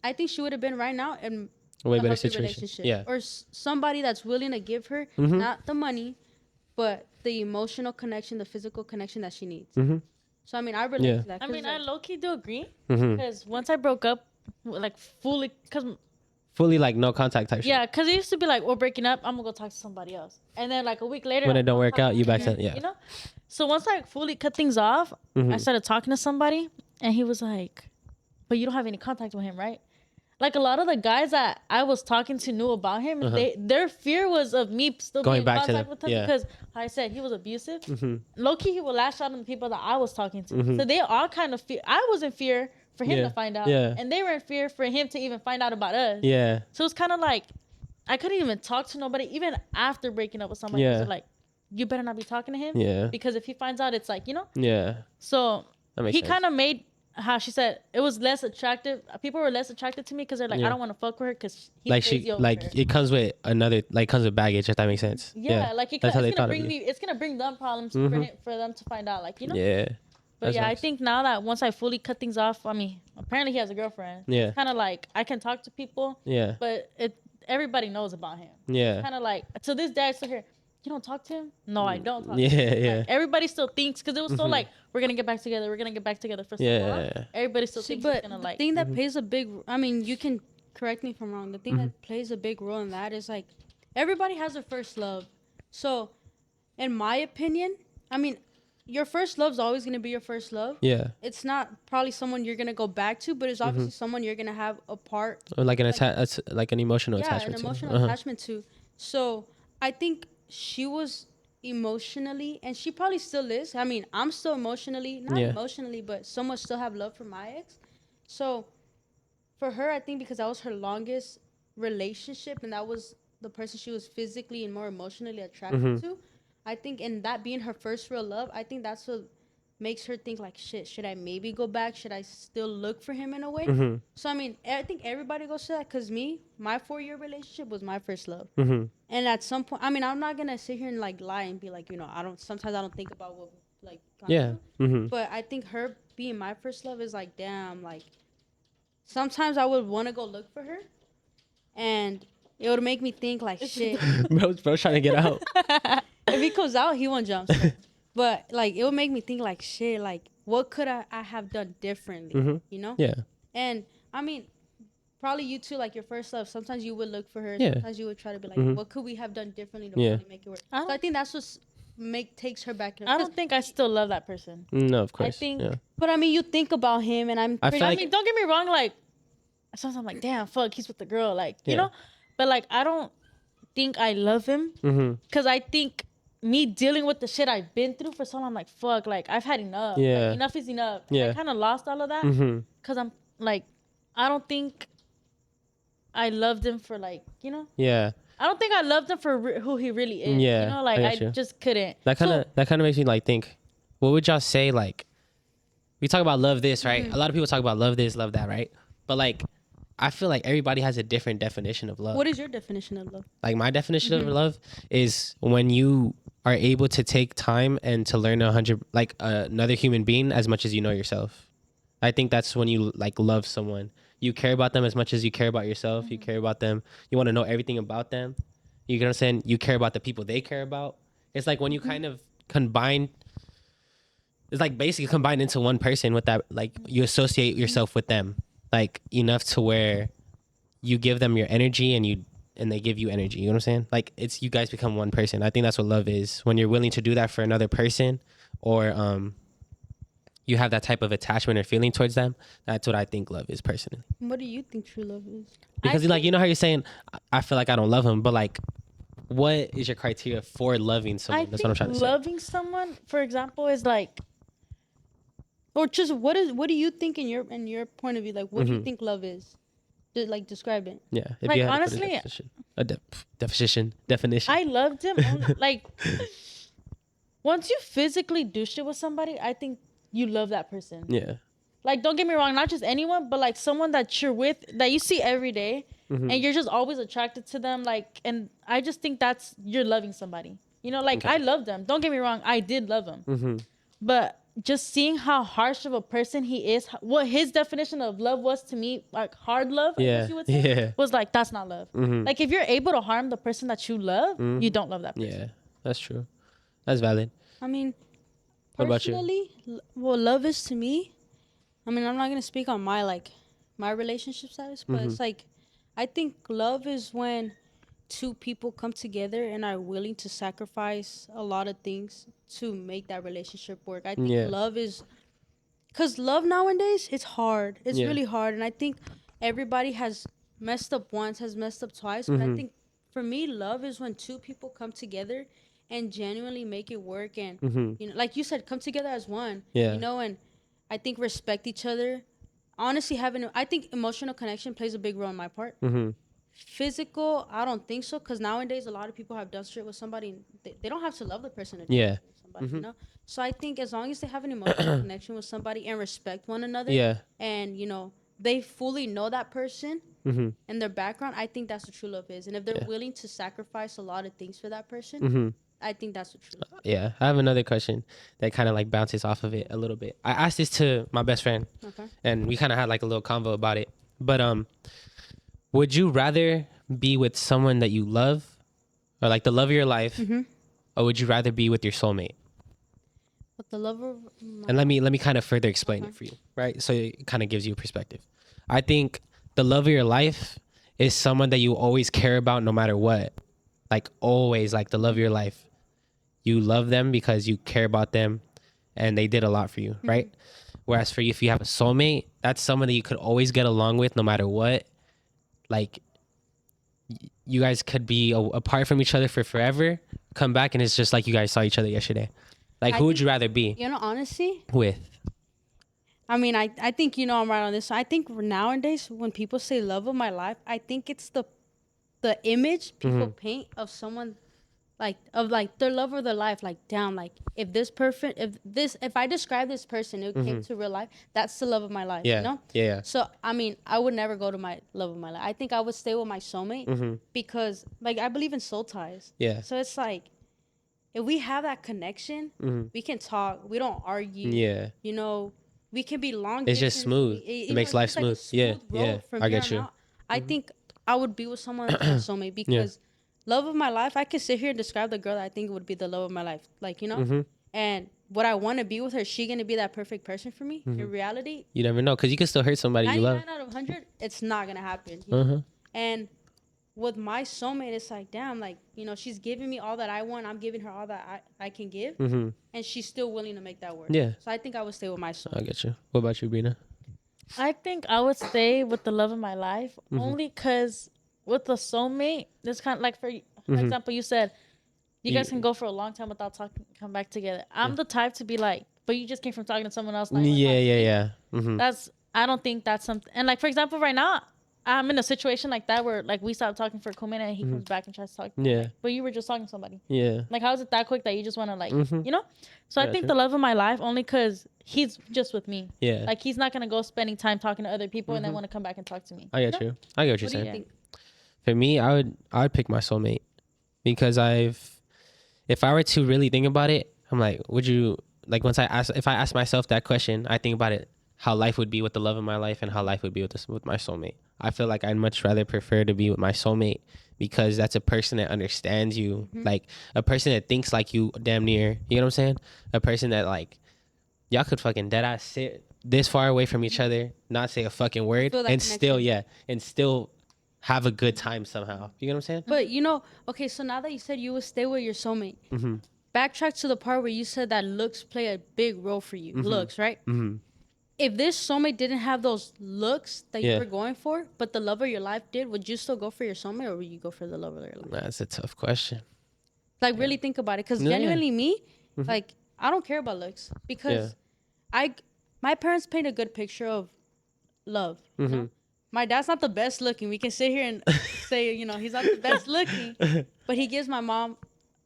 I think she would have been right now in a way a better healthy situation. relationship. Yeah. Or somebody that's willing to give her not the money, but the emotional connection, the physical connection that she needs. So I mean, I relate to that. I mean, like, I low-key do agree, because once I broke up, like fully, fully like no contact type shit. yeah, because it used to be like, we're breaking up, I'm gonna go talk to somebody else, and then like a week later, When it don't I'll work talk out, to you him back to again, yeah. you know. So once I fully cut things off, I started talking to somebody, and he was like, "But you don't have any contact with him, right?" Like a lot of the guys that I was talking to knew about him. Their fear was of me still Going being in back to contact them, with him, yeah. because I said he was abusive. Low key, he would lash out on the people that I was talking to. So they all kind of fear. I was in fear for him to find out, and they were in fear for him to even find out about us. Yeah. So it's kind of like I couldn't even talk to nobody, even after breaking up with somebody. Yeah. They're like, you better not be talking to him. Yeah. Because if he finds out, it's like, you know. Yeah. So That makes he sense. kind of made how she said it was less attractive. People were less attracted to me because they're like, I don't want to fuck with her because he's like crazy she over like her. it comes with another like comes with baggage, if that makes sense. Yeah, like that's how they it's gonna thought of bring you. me. It's gonna bring them problems for them to find out. Like, you know. Yeah. But That's yeah, nice. I think now that once I fully cut things off, I mean, apparently he has a girlfriend. Yeah. It's kind of like I can talk to people. Yeah. But everybody knows about him. Yeah. Kind of like to this day, I still hear, you don't talk to him? No, I don't talk to Yeah, him. yeah. Like, everybody still thinks, because it was so like, we're gonna get back together. We're gonna get back together for so long. Everybody still thinks it's gonna the like. thing that plays a big, I mean, you can correct me if I'm wrong. The thing that plays a big role in that is like, everybody has a first love. So, in my opinion, I mean, your first love's always gonna be your first love. Yeah. It's not probably someone you're gonna go back to, but it's obviously someone you're gonna have a part. Or like an like an emotional attachment. Yeah, an emotional attachment to. So I think she was emotionally, and she probably still is. I mean, I'm still emotionally, not emotionally, but somewhat still have love for my ex. So for her, I think because that was her longest relationship, and that was the person she was physically and more emotionally attracted to. I think, and that being her first real love, I think that's what makes her think like, shit, should I maybe go back? Should I still look for him in a way? So I mean, I think everybody goes to that, because my 4-year relationship was my first love. And at some point, I mean, I'm not gonna sit here and like lie and be like, you know, sometimes I don't think about what like but I think her being my first love is like, damn, like sometimes I would want to go look for her, and it would make me think like, shit. Bro's trying to get out. If he comes out, he won't jump. So. But like, it would make me think like, shit, like what could I have done differently? You know? Yeah. And I mean, probably you too, like your first love. Sometimes you would look for her. Yeah. Sometimes you would try to be like, what could we have done differently to really make it work? So I think that's what takes her back. I don't think I still love that person. No, of course. I think, but I mean, you think about him, and I mean, don't get me wrong. Like, sometimes I'm like, damn, fuck, he's with the girl. Like, you know, but like, I don't think I love him, because I think me dealing with the shit I've been through for so long, I'm like, fuck, like I've had enough. Yeah. Like, enough is enough. Yeah. I kind of lost all of that, because I'm like, I don't think I loved him for like, you know. Yeah. I don't think I loved him for who he really is. Yeah. You know, like I just couldn't. That kind of makes me like think, what would y'all say, like, we talk about love this, right? A lot of people talk about love this, love that, right? But like, I feel like everybody has a different definition of love. What is your definition of love? Like, my definition of love is when you are able to take time and to learn another human being as much as you know yourself. I think that's when you like love someone. You care about them as much as you care about yourself. You care about them. You want to know everything about them. You get what I'm saying? You care about the people they care about. It's like when you kind of combine, it's like basically combined into one person with that, like you associate yourself with them, like enough to where you give them your energy and they give you energy. You know what I'm saying? Like it's, you guys become one person. I think that's what love is. When you're willing to do that for another person, or you have that type of attachment or feeling towards them. That's what I think love is personally. What do you think true love is? Because like, you know how you're saying, I feel like I don't love him, but like, what is your criteria for loving someone? That's what I'm trying to say. Loving someone, for example, is like Or just what do you think in your point of view? Like, what do you think love is? Like, describe it. Yeah. If Like, you had to put honestly, definition. I loved him. Like, once you physically do shit with somebody, I think you love that person. Yeah. Like, don't get me wrong, not just anyone, but like someone that you're with, that you see every day, and you're just always attracted to them. Like, and I just think that's you're loving somebody. You know, like, I love them. Don't get me wrong, I did love him. But just seeing how harsh of a person he is, what his definition of love was to me, like hard love, I guess you would say, was like, that's not love. Like, if you're able to harm the person that you love, you don't love that person. Yeah, that's true. That's valid. I mean, What about you? personally, what love is to me, I mean, I'm not gonna speak on my relationship status, but it's like, I think love is when two people come together and are willing to sacrifice a lot of things to make that relationship work. I think love is, because love nowadays, it's hard. It's really hard, and I think everybody has messed up once, has messed up twice, but I think for me, love is when two people come together and genuinely make it work, and you know, like you said, come together as one. You know, and I think respect each other. Honestly, I think emotional connection plays a big role in my part. Physical, I don't think so, because nowadays a lot of people have done shit with somebody, and they don't have to love the person to do somebody, you know. So I think as long as they have an emotional connection with somebody and respect one another, and you know, they fully know that person and their background, I think that's what true love is. And if they're willing to sacrifice a lot of things for that person, I think that's what true love is. Yeah, I have another question that kind of like bounces off of it a little bit. I asked this to my best friend, and we kind of had like a little convo about it. But would you rather be with someone that you love, or like the love of your life, or would you rather be with your soulmate? With the love of and let me kind of further explain it for you, right? So it kind of gives you a perspective. I think the love of your life is someone that you always care about no matter what. Like always, like the love of your life. You love them because you care about them and they did a lot for you, right? Whereas for you, if you have a soulmate, that's someone that you could always get along with no matter what. Like you guys could be apart from each other for forever, come back and it's just like you guys saw each other yesterday. Like, who would you rather be? You know, honestly, with? I mean, I think, you know, I'm right on this. I think nowadays when people say love of my life, I think it's the image people paint of someone like their love of their life. Like, damn, like if I describe this person, it came to real life, that's the love of my life. Yeah. You know? Yeah. So I mean, I would never go to my love of my life. I think I would stay with my soulmate because like I believe in soul ties. Yeah. So it's like, if we have that connection, we can talk. We don't argue. Yeah. You know, we can be long. It's just smooth. It makes life smooth. Like yeah. I get you. I think I would be with someone that's my soulmate because love of my life, I could sit here and describe the girl that I think would be the love of my life. Like, you know, and what I want to be with her, is she going to be that perfect person for me? In reality, you never know, because you can still hurt somebody you love. 99 out of 100, it's not going to happen. You know? And with my soulmate, it's like, damn, like, you know, she's giving me all that I want. I'm giving her all that I can give. And she's still willing to make that work. Yeah. So I think I would stay with my soulmate. I get you. What about you, Brina? I think I would stay with the love of my life only because with the soulmate, it's kind of like, for example, you said you guys can go for a long time without talking, come back together. I'm the type to be like, but you just came from talking to someone else. Yeah. I don't think that's something. And like, for example, right now, I'm in a situation like that where like we stopped talking for a cool minute and he comes back and tries to talk to me. Like, but you were just talking to somebody. Yeah. Like, how is it that quick that you just want to like, you know? So I think the love of my life only because he's just with me. Yeah. Like, he's not going to go spending time talking to other people and then want to come back and talk to me. I get you. I get what you're saying. Think? For me, I would pick my soulmate because if I were to really think about it, I'm like, would you, like if I ask myself that question, I think about it, how life would be with the love of my life and how life would be with my soulmate. I feel like I'd much rather prefer to be with my soulmate because that's a person that understands you, like a person that thinks like you damn near, you know what I'm saying? A person that like, y'all could fucking deadass sit this far away from each other, not say a fucking word, and still have a good time somehow. You know what I'm saying? But you know, okay, so now that you said you would stay with your soulmate, backtrack to the part where you said that looks play a big role for you. Looks, right? If this soulmate didn't have those looks that you were going for, but the love of your life did, would you still go for your soulmate or would you go for the love of your life? That's a tough question. Like, really think about it. Because genuinely me, like, I don't care about looks. Because my my parents paint a good picture of love. Mm-hmm. You know? My dad's not the best looking. We can sit here and say, you know, he's not the best looking, but he gives my mom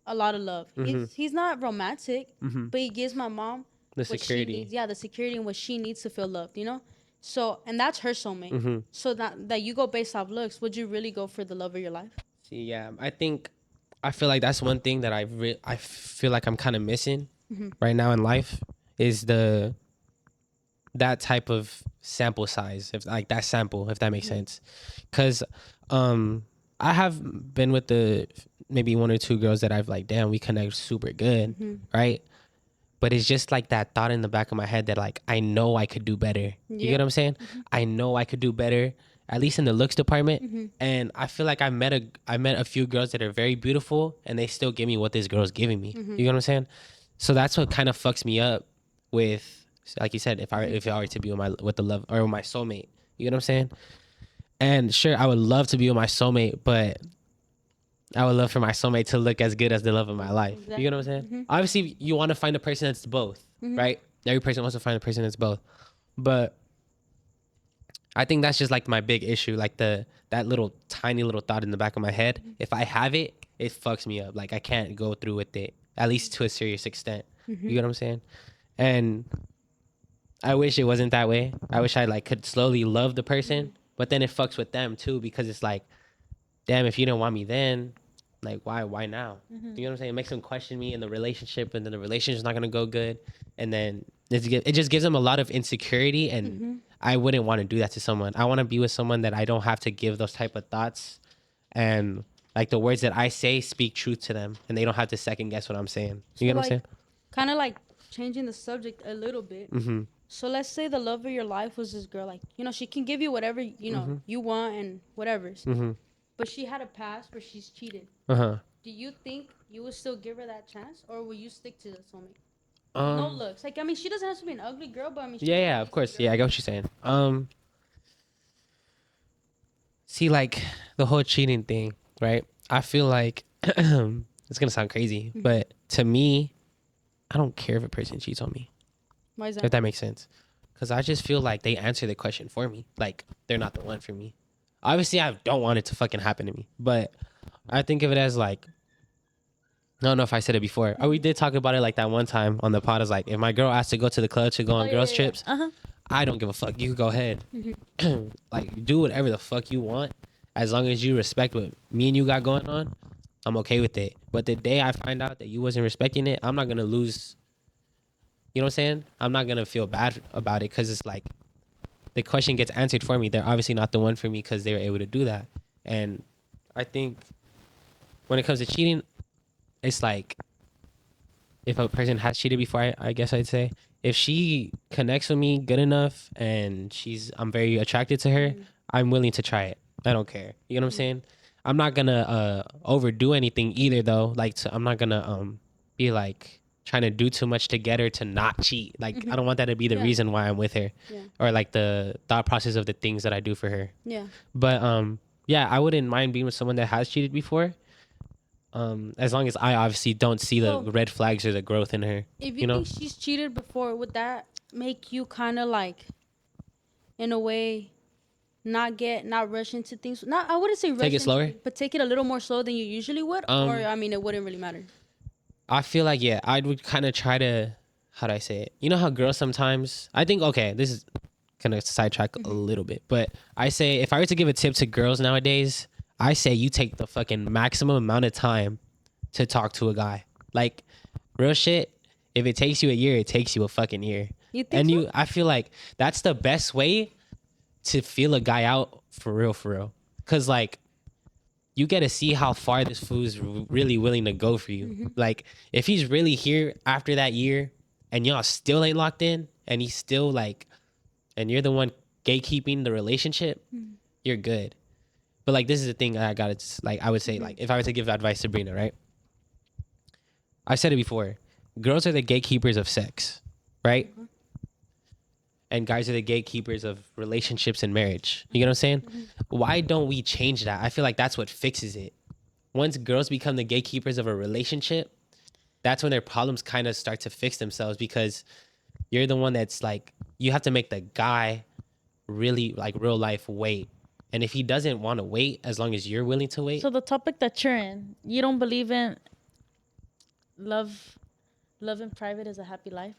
a lot of love. Mm-hmm. He's not romantic, Mm-hmm. but he gives my mom The what security. she needs. Yeah, the security and what she needs to feel loved, you know? So, and that's her soulmate. Mm-hmm. So that you go based off looks, would you really go for the love of your life? See, yeah, I feel like that's one thing that I feel like I'm kind of missing right now in life is that type of sample size, if like that sample, if that makes sense. Because I have been with maybe one or two girls that I've like, damn, we connect super good, right? But it's just like that thought in the back of my head that like I know I could do better. You get what I'm saying? I know I could do better, at least in the looks department. And I feel like I met a few girls that are very beautiful, and they still give me what this girl's giving me. You get what I'm saying? So that's what kind of fucks me up with, like you said, if I were to be with the love or with my soulmate. You get what I'm saying? And sure, I would love to be with my soulmate, but I would love for my soulmate to look as good as the love of my life. Exactly. You know what I'm saying? Obviously, you want to find a person that's both, right? Every person wants to find a person that's both. But I think that's just like my big issue, like that little tiny little thought in the back of my head. If I have it, it fucks me up. Like I can't go through with it, at least to a serious extent. You get what I'm saying? And I wish it wasn't that way. I wish I like could slowly love the person, but then it fucks with them too, because it's like, damn, if you didn't want me then, like why now? You know what I'm saying? It makes them question me in the relationship, and then the relationship's not gonna go good, and then it just gives them a lot of insecurity, and I wouldn't want to do that to someone. I want to be with someone that I don't have to give those type of thoughts, and like the words that I say speak truth to them, and they don't have to second guess what I'm saying. You get what I'm saying? Kind of like changing the subject a little bit. So let's say the love of your life was this girl, like, you know, she can give you whatever, you know, you want and whatever. But she had a past where she's cheated. Do you think you would still give her that chance, or will you stick to the soulmate? No looks. Like, I mean, she doesn't have to be an ugly girl, but I mean... Yeah, of course. Yeah, I get what you're saying. See, like, the whole cheating thing, right? I feel like... it's going to sound crazy, but to me, I don't care if a person cheats on me. Why is that? If that makes sense. Because I just feel like they answer the question for me. Like, they're not the one for me. Obviously, I don't want it to fucking happen to me. But I think of it as, like... I don't know if I said it before. We did talk about it like that one time on the pod. Is like, if my girl asks to go to the club to go on girls trips, I don't give a fuck. You can go ahead. Like, do whatever the fuck you want. As long as you respect what me and you got going on, I'm okay with it. But the day I find out that you wasn't respecting it, I'm not going to lose. You know what I'm saying? I'm not going to feel bad about it, because it's like the question gets answered for me. They're obviously not the one for me because they were able to do that. And I think when it comes to cheating, it's like, if a person has cheated before, I guess I'd say, if she connects with me good enough and I'm very attracted to her, I'm willing to try it. I don't care. You know what I'm saying? I'm not gonna overdo anything either, though. Like, I'm not gonna be like trying to do too much to get her to not cheat. Like, I don't want that to be the reason why I'm with her, or like the thought process of the things that I do for her. Yeah. But yeah, I wouldn't mind being with someone that has cheated before. As long as I obviously don't see the red flags or the growth in her. If you think she's cheated before, would that make you kind of like, in a way, not rush into things? Not, I wouldn't say rush. Take it slower, but take it a little more slow than you usually would. Or I mean, it wouldn't really matter. I feel like I would kind of try to, how do I say it? You know how girls sometimes, I think, okay, this is kind of sidetrack a little bit, but I say if I were to give a tip to girls nowadays, I say you take the fucking maximum amount of time to talk to a guy. Like, real shit, if it takes you a year, it takes you a fucking year. You think so? I feel like that's the best way to feel a guy out for real. Because, like, you get to see how far this fool's really willing to go for you. Like, if he's really here after that year and y'all still ain't locked in, and he's still, like, and you're the one gatekeeping the relationship, you're good. But, like, this is the thing I got to, like, I would say, like, if I were to give advice to Brina, right? I've said it before. Girls are the gatekeepers of sex, right? And guys are the gatekeepers of relationships and marriage. You get what I'm saying? Why don't we change that? I feel like that's what fixes it. Once girls become the gatekeepers of a relationship, that's when their problems kind of start to fix themselves, because you're the one that's like, you have to make the guy really like real life wait. And if he doesn't want to wait, as long as you're willing to wait. So the topic that you're in, you don't believe in love in private is a happy life?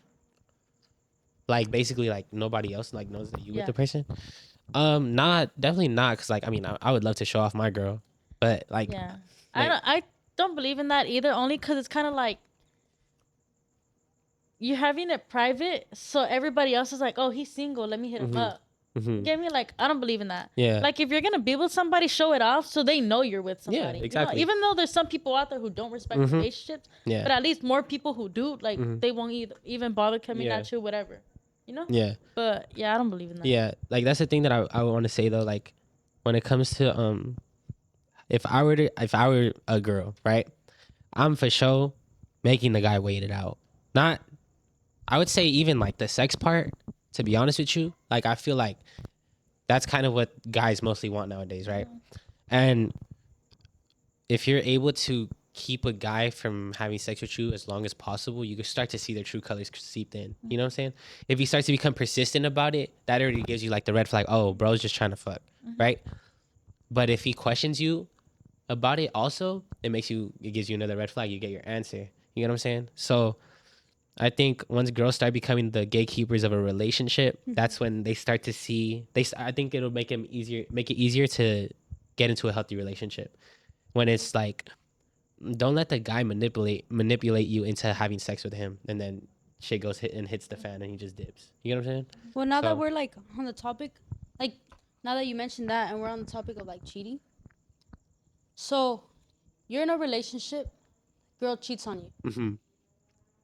Like basically like nobody else like knows that you with the person. Definitely not. Cause like, I mean, I would love to show off my girl, but like, yeah, like, I don't believe in that either. Only cause it's kind of like you're having it private, so everybody else is like, oh, he's single, let me hit him up. Mm-hmm. Get me? Like, I don't believe in that. Yeah. Like, if you're gonna be with somebody, show it off so they know you're with somebody. Yeah, exactly. You know? Even though there's some people out there who don't respect relationships, yeah. but at least more people who do, like, they won't even bother coming at you, whatever. You know? Yeah. But yeah, I don't believe in that. Yeah, like that's the thing that I want to say though. Like, when it comes to if I were a girl, right, I'm for sure making the guy wait it out. Not, I would say even like the sex part. To be honest with you, like I feel like that's kind of what guys mostly want nowadays, right? And if you're able to keep a guy from having sex with you as long as possible, you can start to see their true colors seep in. You know what I'm saying? If he starts to become persistent about it, that already gives you like the red flag. Oh, bro's just trying to fuck, right? But if he questions you about it, also it gives you another red flag. You get your answer. You know what I'm saying? So I think once girls start becoming the gatekeepers of a relationship, that's when they start to see. I think it'll make it easier to get into a healthy relationship. When it's like, don't let the guy manipulate you into having sex with him, and then shit hits the fan, and he just dips. You know what I'm saying? Well, now that we're like on the topic, like now that you mentioned that, and we're on the topic of like cheating. So, you're in a relationship, girl cheats on you. Mm-hmm.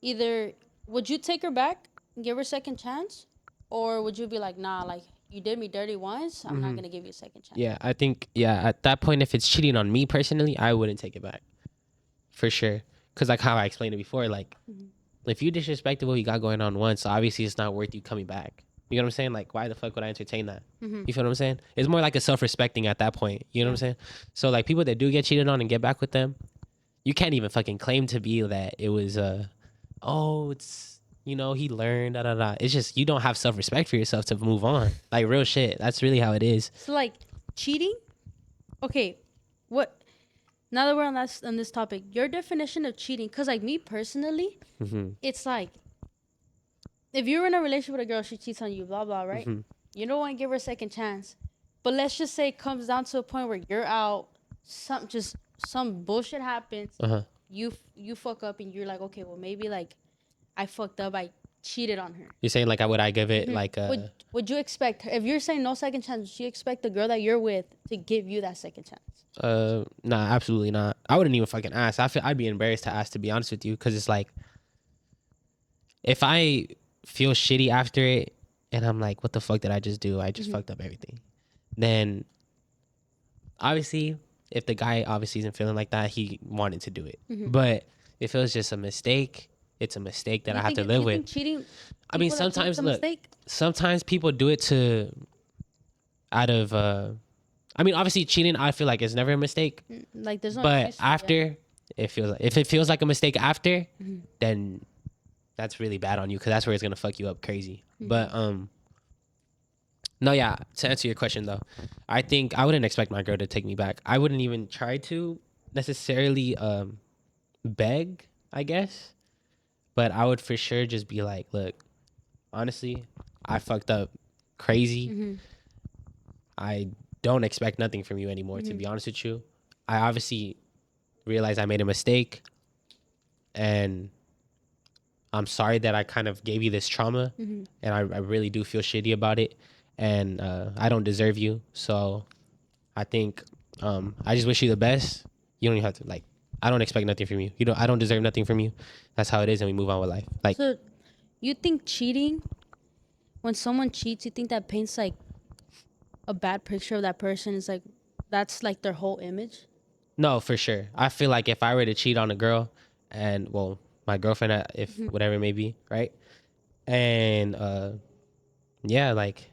Either would you take her back and give her a second chance, or would you be like, nah, like you did me dirty once, I'm not gonna give you a second chance? Yeah, I think at that point, if it's cheating on me personally, I wouldn't take it back, for sure. Cause like how I explained it before, like if you disrespected what you got going on once, obviously it's not worth you coming back. You know what I'm saying? Like, why the fuck would I entertain that? You feel what I'm saying? It's more like a self-respecting at that point. You know what I'm saying? So like people that do get cheated on and get back with them, you can't even fucking claim to be that it was it's, you know, he learned, da da da. It's just you don't have self-respect for yourself to move on. Like real shit. That's really how it is. So like cheating. Okay, what? Now that we're on this topic, your definition of cheating, cause like me personally, it's like if you're in a relationship with a girl, she cheats on you, blah blah, right? You don't want to give her a second chance, but let's just say it comes down to a point where you're out, some bullshit happens. You fuck up and you're like, okay, well maybe like I fucked up, I cheated on her. You're saying like would I give it like a... Would you expect her, if you're saying no second chance, would you expect the girl that you're with to give you that second chance? Nah, absolutely not. I wouldn't even fucking ask. I'd be embarrassed to ask, to be honest with you, because it's like, if I feel shitty after it and I'm like, what the fuck did I just do? I just fucked up everything. Then obviously, if the guy obviously isn't feeling like that, he wanted to do it. But if it was just a mistake, it's a mistake that I have to live with. Cheating, I mean, sometimes sometimes people do it I mean, obviously cheating, I feel like it's never a mistake. Like there's no. But after, if it feels like a mistake after, then that's really bad on you, because that's where it's gonna fuck you up crazy. But no, yeah. To answer your question though, I think I wouldn't expect my girl to take me back. I wouldn't even try to necessarily beg, I guess. But I would for sure just be like, look, honestly, I fucked up crazy. I don't expect nothing from you anymore, to be honest with you. I obviously realized I made a mistake, and I'm sorry that I kind of gave you this trauma, and I really do feel shitty about it, and I don't deserve you. So I think I just wish you the best. You don't even have to, like, I don't expect nothing from you. I don't deserve nothing from you. That's how it is, and we move on with life. Like, so you think cheating, when someone cheats, you think that paints like a bad picture of that person? Is like, that's like their whole image? No, for sure. I feel like if I were to cheat on a girl, and well, my girlfriend, if whatever it may be, right? And yeah, like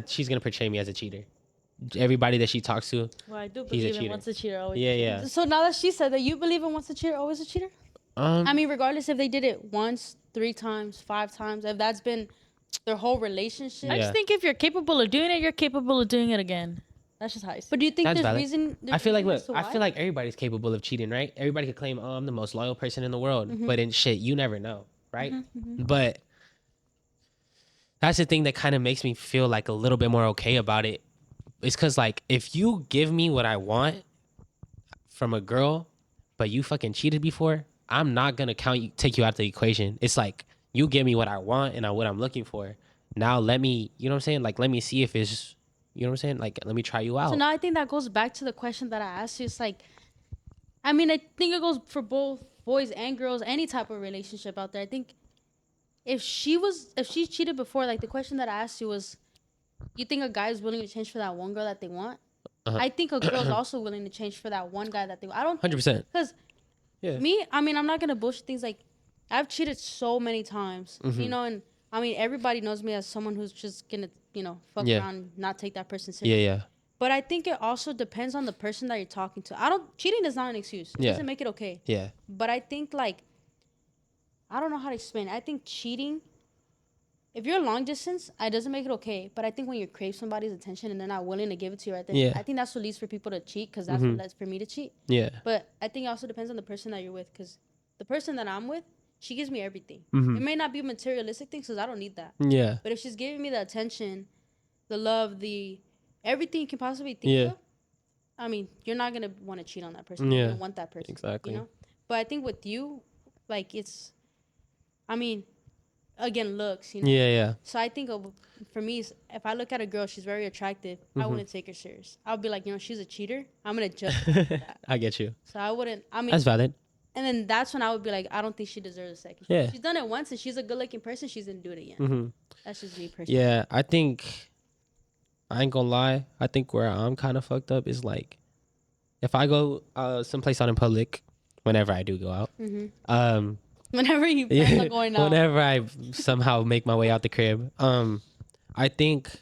she's gonna portray me as a cheater. Everybody that she talks to, well, I do he's a believe cheater. in once a cheater, always. Yeah. So now that she said that, you believe in once a cheater, always a cheater? I mean, regardless if they did it once, 3 times, 5 times, if that's been their whole relationship. I just think if you're capable of doing it, you're capable of doing it again. That's just how I see it. But do you think That's there's valid. reason? I feel like, reason look, as to I feel why? like everybody's capable of cheating, right? Everybody could claim, oh, I'm the most loyal person in the world. But in shit, you never know, right? But that's the thing that kind of makes me feel like a little bit more okay about it. It's because, like, if you give me what I want from a girl, but you fucking cheated before, I'm not going to take you out the equation. It's like, you give me what I want and what I'm looking for. Now let me, you know what I'm saying? Like, let me see if it's, you know what I'm saying? Like, let me try you out. So now I think that goes back to the question that I asked you. It's like, I mean, I think it goes for both boys and girls, any type of relationship out there. I think if she cheated before, like the question that I asked you was, you think a guy is willing to change for that one girl that they want? I think a girl's also willing to change for that one guy that they want. I don't 100%. Because me, I mean, I'm not going to bullshit things. Like, I've cheated so many times, you know, and I mean, everybody knows me as someone who's just going to, you know, fuck around and not take that person seriously. Yeah. But I think it also depends on the person that you're talking to. Cheating is not an excuse. It doesn't make it okay. Yeah. But I think, like, I don't know how to explain it. I think cheating, if you're long distance, it doesn't make it okay. But I think when you crave somebody's attention and they're not willing to give it to you right then, I think that's what leads for people to cheat, because that's what leads for me to cheat. Yeah. But I think it also depends on the person that you're with, because the person that I'm with, she gives me everything. It may not be materialistic things, because I don't need that. Yeah. But if she's giving me the attention, the love, everything you can possibly think of, I mean, you're not going to want to cheat on that person. You're going to want that person. Exactly. You know? But I think with you, like, it's, I mean, again, looks, you know? Yeah. So I think for me, if I look at a girl, she's very attractive, I wouldn't take her serious. I'll be like, you know, she's a cheater. I'm going to judge her for that. I get you. So I wouldn't, I mean. That's valid. And then that's when I would be like, I don't think she deserves a second. Yeah. She's done it once and she's a good looking person. She's going to do it again. That's just me personally. Yeah, I think, I ain't gonna lie, I think where I'm kind of fucked up is like, if I go someplace out in public, whenever I do go out, Whenever you plan on going out. whenever I somehow make my way out the crib, I think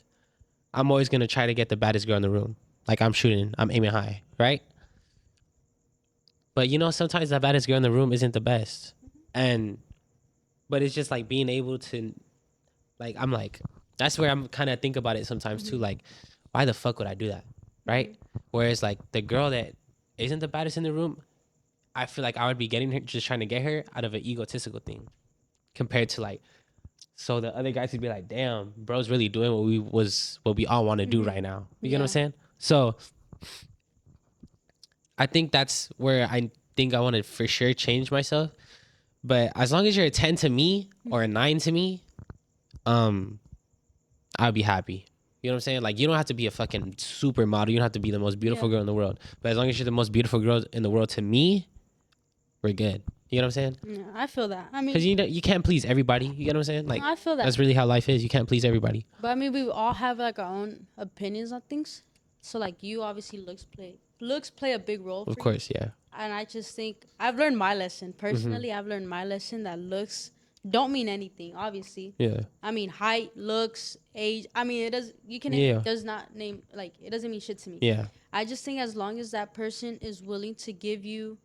I'm always gonna try to get the baddest girl in the room. Like, I'm aiming high, right? But you know, sometimes the baddest girl in the room isn't the best, but it's just like being able to, like, I'm like, that's where I'm kind of think about it sometimes too. Like, why the fuck would I do that, right? Whereas like the girl that isn't the baddest in the room, I feel like I would be getting her, just trying to get her out of an egotistical thing, compared to like, so the other guys would be like, damn, bro's really doing what we all want to do right now. You get what I'm saying? So I think that's where I think I want to for sure change myself. But as long as you're a 10 to me or a 9 to me, I'll be happy. You know what I'm saying? Like, you don't have to be a fucking supermodel. You don't have to be the most beautiful girl in the world. But as long as you're the most beautiful girl in the world to me, we're good. You know what I'm saying? Yeah, I feel that. I mean, because you can't please everybody. You get what I'm saying? Like, I feel that. That's really how life is. You can't please everybody. But I mean, we all have like our own opinions on things. So like, you obviously looks play a big role. Of course, yeah. And I just think I've learned my lesson personally. I've learned my lesson that looks don't mean anything. Obviously. Yeah. I mean, height, looks, age. I mean, it does. You can. Yeah. It does not name like it doesn't mean shit to me. Yeah. I just think as long as that person is willing to give you,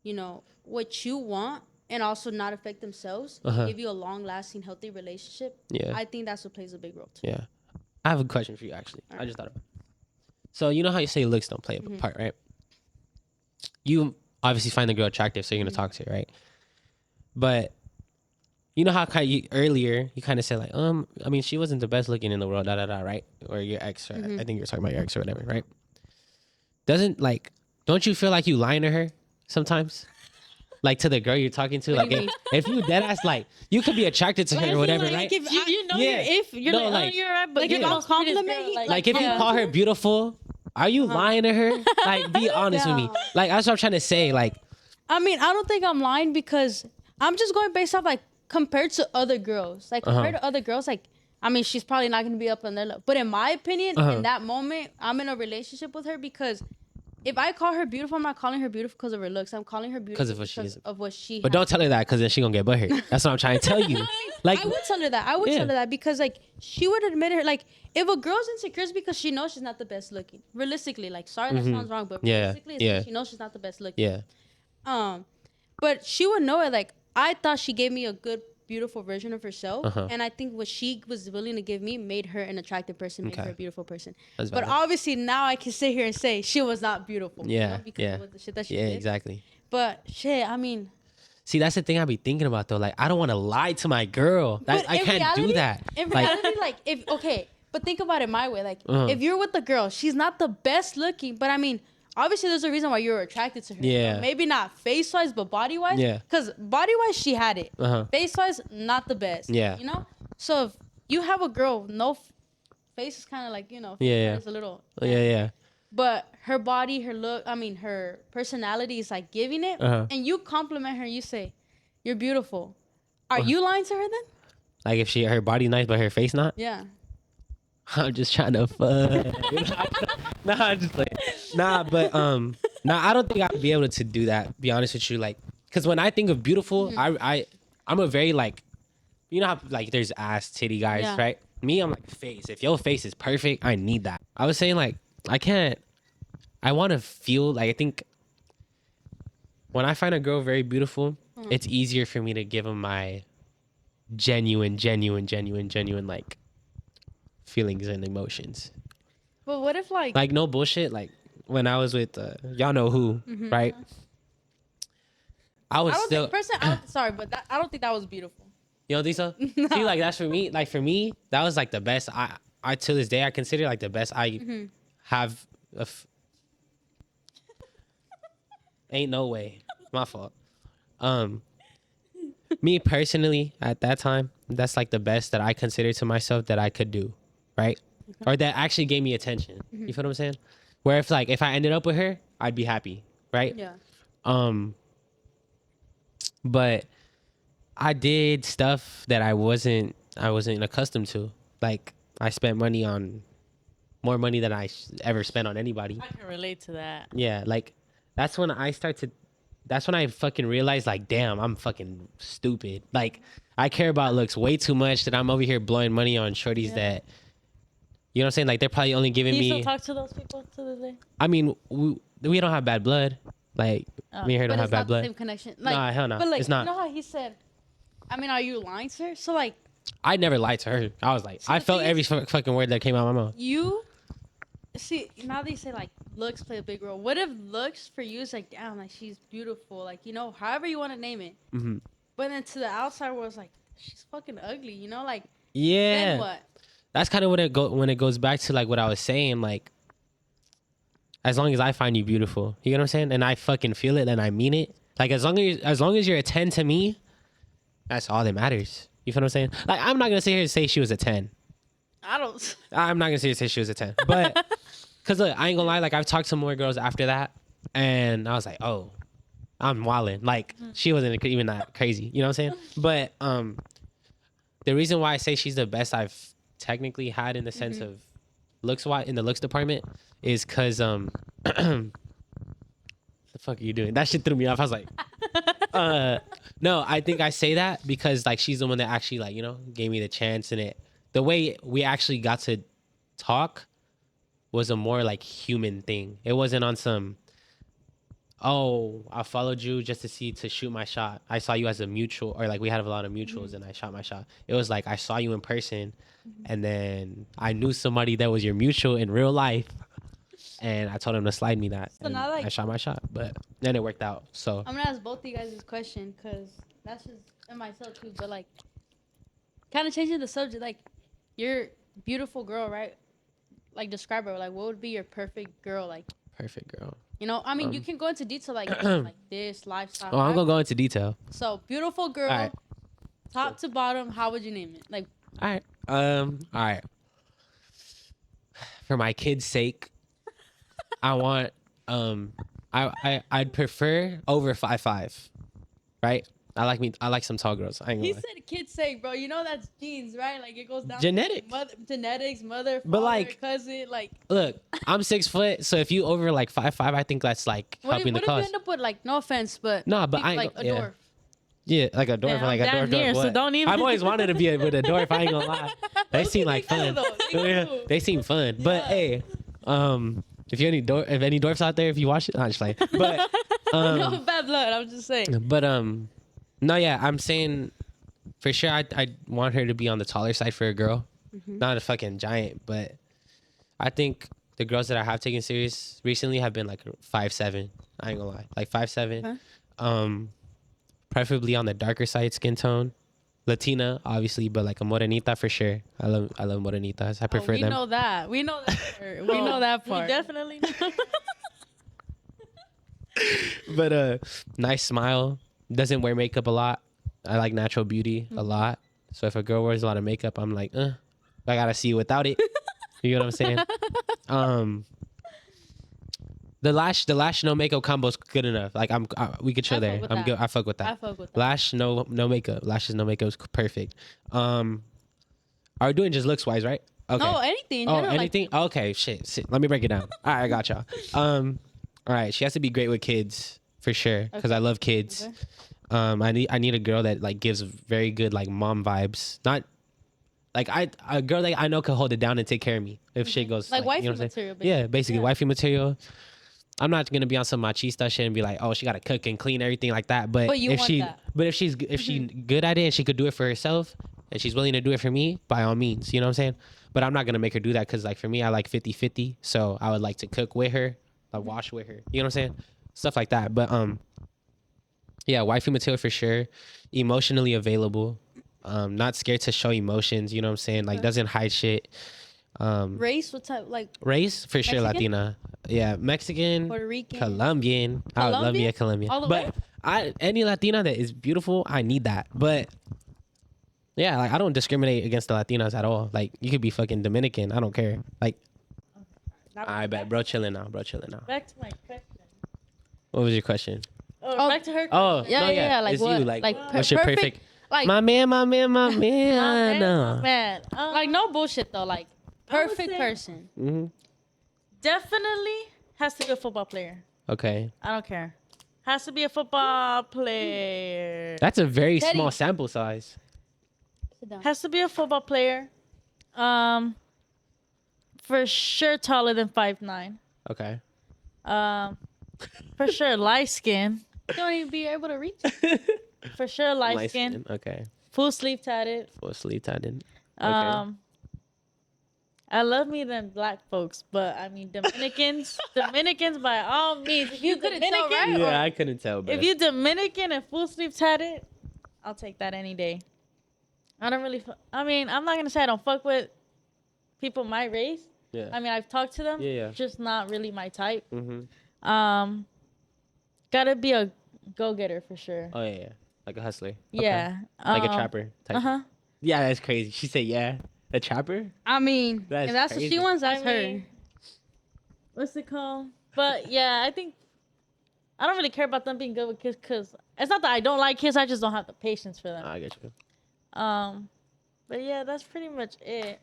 you know, what you want and also not affect themselves, give you a long-lasting, healthy relationship. Yeah. I think that's what plays a big role too. Yeah. I have a question for you, actually. I just thought about it. So, you know how you say looks don't play a part, right? You obviously find the girl attractive, so you're going to talk to her, right? But you know how earlier you kind of said, like, I mean, she wasn't the best looking in the world, right? Or your ex, or I think you were talking about your ex or whatever, right? Don't you feel like you lying to her sometimes? Like, to the girl you're talking to? Like, if you dead ass, like, you could be attracted to her or whatever, right? If you know you're no, like, oh, you're right, but if I'll compliment you, like, if you call her beautiful, are you lying to her? Like, be honest with me. Like, that's what I'm trying to say. Like, I mean, I don't think I'm lying because I'm just going based off, like, compared to other girls. Like, compared to other girls, like, I mean, she's probably not going to be up on their level. But in my opinion, in that moment, I'm in a relationship with her because if I call her beautiful, I'm not calling her beautiful because of her looks. I'm calling her beautiful because of what she But don't tell her that, because then she going to get butthurt. That's what I'm trying to tell you. Like, I would tell her that. I would tell her that because, like, she would admit her. Like, if a girl's insecure, it's because she knows she's not the best looking. Realistically, like, sorry that sounds wrong, but realistically, it's because she knows she's not the best looking. Yeah. But she would know it. Like, I thought she gave me a good, beautiful version of herself, and I think what she was willing to give me made her an attractive person, made her a beautiful person. But obviously now I can sit here and say she was not beautiful. Yeah, you know, because of the shit that she did. Exactly. But shit, I mean, see, that's the thing I be thinking about though. Like, I don't want to lie to my girl. I can't do that. In reality, like, if but think about it my way. Like, if you're with a girl, she's not the best looking, but I mean, obviously there's a reason why you're attracted to her. Yeah. You know? Maybe not face wise, but body wise. Yeah. Because body wise, she had it. Face wise, not the best. Yeah. You know. So if you have a girl, no face is kind of like, you know. Yeah. It's a little. Yeah. But her body, her look, I mean, her personality is like giving it, and you compliment her. You say, "You're beautiful." Are you lying to her then? Like if her body nice but her face not? Yeah. I'm just trying to fuck. Nah, I'm just like, but I don't think I'd be able to do that. Be honest with you, like, because when I think of beautiful, I'm a very like, you know how like there's ass titty guys, right? Me, I'm like face. If your face is perfect, I need that. I was saying like I want to feel like I think when I find a girl very beautiful, it's easier for me to give them my genuine like feelings and emotions. But what if like no bullshit, like when I was with y'all know who, right? I don't think that was beautiful. You don't think so? No. See, like that's for me. Like for me, that was like the best. I to this day I consider like the best I have. Ain't no way. My fault. Me personally, at that time, that's like the best that I consider to myself that I could do, right? Or that actually gave me attention. You feel what I'm saying? Where if I ended up with her, I'd be happy, right? Yeah. But I did stuff that I wasn't accustomed to. Like I spent money on more money than I ever spent on anybody. I can relate to that. Yeah, like that's when I fucking realized, like, damn, I'm fucking stupid. Like, I care about looks way too much that I'm over here blowing money on shorties that, you know what I'm saying? Like, they're probably only giving me. Do you still talk to those people to this day? I mean, we don't have bad blood. Like, me and her don't have bad blood. But it's not the same connection. Like, nah, hell no. But like, it's not. You know how he said, I mean, are you lying to her? So like. I never lied to her. I was like, I felt every fucking word that came out of my mouth. You. See, now they say like looks play a big role. What if looks for you is like, damn, like she's beautiful, like, you know, however you want to name it. But then to the outside world, it's like she's fucking ugly, you know, like. Yeah. Then what? That's kind of when it goes back to like what I was saying, like, as long as I find you beautiful, you know what I'm saying, and I fucking feel it and I mean it. Like as long as you're a 10 to me, that's all that matters. You feel what I'm saying? Like I'm not gonna sit here and say she was a 10. I'm not gonna say she was a 10, but cause look, I ain't gonna lie. Like I've talked to more girls after that, and I was like, oh, I'm wildin'. Like she wasn't even that crazy. You know what I'm saying? But the reason why I say she's the best I've technically had in the sense of looks in the looks department is cause the fuck are you doing? That shit threw me off. I was like, no, I think I say that because like she's the one that actually like, you know, gave me the chance, and the way we actually got to talk was a more like human thing. It wasn't on some, oh, I followed you just to shoot my shot. I saw you as a mutual, or like we had a lot of mutuals and I shot my shot. It was like I saw you in person and then I knew somebody that was your mutual in real life and I told him to slide me that. So now like, I shot my shot, but then it worked out. So I'm gonna ask both of you guys this question because that's just in myself too, but like kind of changing the subject, like you're a beautiful girl, right? Like describe her, like what would be your perfect girl? Like perfect girl. You know, I mean, you can go into detail like like this lifestyle. Oh, I'm gonna go into detail. So beautiful girl, right. Top to bottom. How would you name it? Like, all right. For my kids' sake, I want I'd prefer over 5'5", right? I like some tall girls. I ain't gonna lie. Said kid's sake, bro. You know that's genes, right? Like it goes down. Genetics. Genetics, mother, father, but like, cousin, like. Look, I'm 6 foot, so if you over like 5'5", I think that's like helping the cause. What if you end up with like, no offense, but. No, but I ain't like a dwarf. Yeah, like a dwarf, like a dwarf. Here, so don't even. I've always wanted to be with a dwarf. I ain't gonna lie. They seem like fun. They seem fun. But hey, if any dwarfs out there, if you watch it, I'm just like. But no bad blood. I'm just saying. But No, yeah, I'm saying for sure. I want her to be on the taller side for a girl, not a fucking giant. But I think the girls that I have taken serious recently have been like 5'7". I ain't gonna lie, like 5'7". Preferably on the darker side skin tone. Latina, obviously, but like a morenita for sure. I love morenitas. I prefer we them. know that. We know that. We know that part. We definitely know. But nice smile. Doesn't wear makeup a lot. I like natural beauty a lot. So if a girl wears a lot of makeup, I'm like, I gotta see you without it. You know what I'm saying? The lash no makeup combo's good enough. Like we could chill I fuck there. with I'm that. good. I fuck with that. I fuck with that. Lash no makeup. Lashes no makeup is perfect. Are we doing just looks wise, right? Okay. No, anything. In Oh, general, anything? Okay, shit. Let me break it down. All right, I got y'all. All right, she has to be great with kids for sure because I love kids. Okay. I need a girl that like gives very good like mom vibes. Not like a girl that I know can hold it down and take care of me if shit goes Like wifey you know what I'm material, saying? Yeah, basically Yeah. wifey material. I'm not gonna be on some machista shit and be like, oh, she gotta cook and clean everything like that. But you if want she, that. but if she's good at it and she could do it for herself and she's willing to do it for me, by all means, you know what I'm saying. But I'm not gonna make her do that because like for me, I like 50-50. So I would like to cook with her, like wash with her. You know what I'm saying? Stuff like that. But yeah, wifey material for sure. Emotionally available. Not scared to show emotions. You know what I'm saying? Like doesn't hide shit. Race? What type? Like Race for sure, Mexican? Latina. Yeah, Mexican, Puerto Rican? Colombian. I would love me a Colombian. All the But way? any Latina that is beautiful, I need that. But yeah, like I don't discriminate against the Latinas at all. Like you could be fucking Dominican, I don't care. Like I bet, bro, chilling now. Back to my question. What was your question? Back to her. Oh, Yeah, no, yeah. Like it's what? you. Like Like what's your perfect? Like My man. Man, like no bullshit though. Like I would perfect say- person. Mm-hmm. Definitely has to be a football player. Okay, I don't care. Has to be a football player. that's a very Teddy. small sample size. Sit down. Has to be a football player. For sure taller than 5'9". Okay. For sure light skin. You don't even be able to reach. For sure light Light skin. Okay. Full sleeve tatted. Full sleeve tatted. I love me them black folks, but I mean Dominicans by all means. If you couldn't tell, Dominican, right? Yeah, I couldn't tell, bro. if you Dominican and full sleeve tatted, I'll take that any day. I don't really. I mean, I'm not gonna say I don't fuck with people my race. Yeah. I mean, I've talked to them. Yeah. Just not really my type. Mm-hmm. Gotta be a go-getter for sure. Oh yeah. Like a hustler. Okay. Yeah. Like a trapper type. Uh-huh. Yeah, that's crazy. She said yeah. A trapper? I mean, That's if that's what crazy. she wants, that's I her. mean, what's it called? But yeah, I think I don't really care about them being good with kids because it's not that I don't like kids. I just don't have the patience for them. I get you. But yeah, that's pretty much it.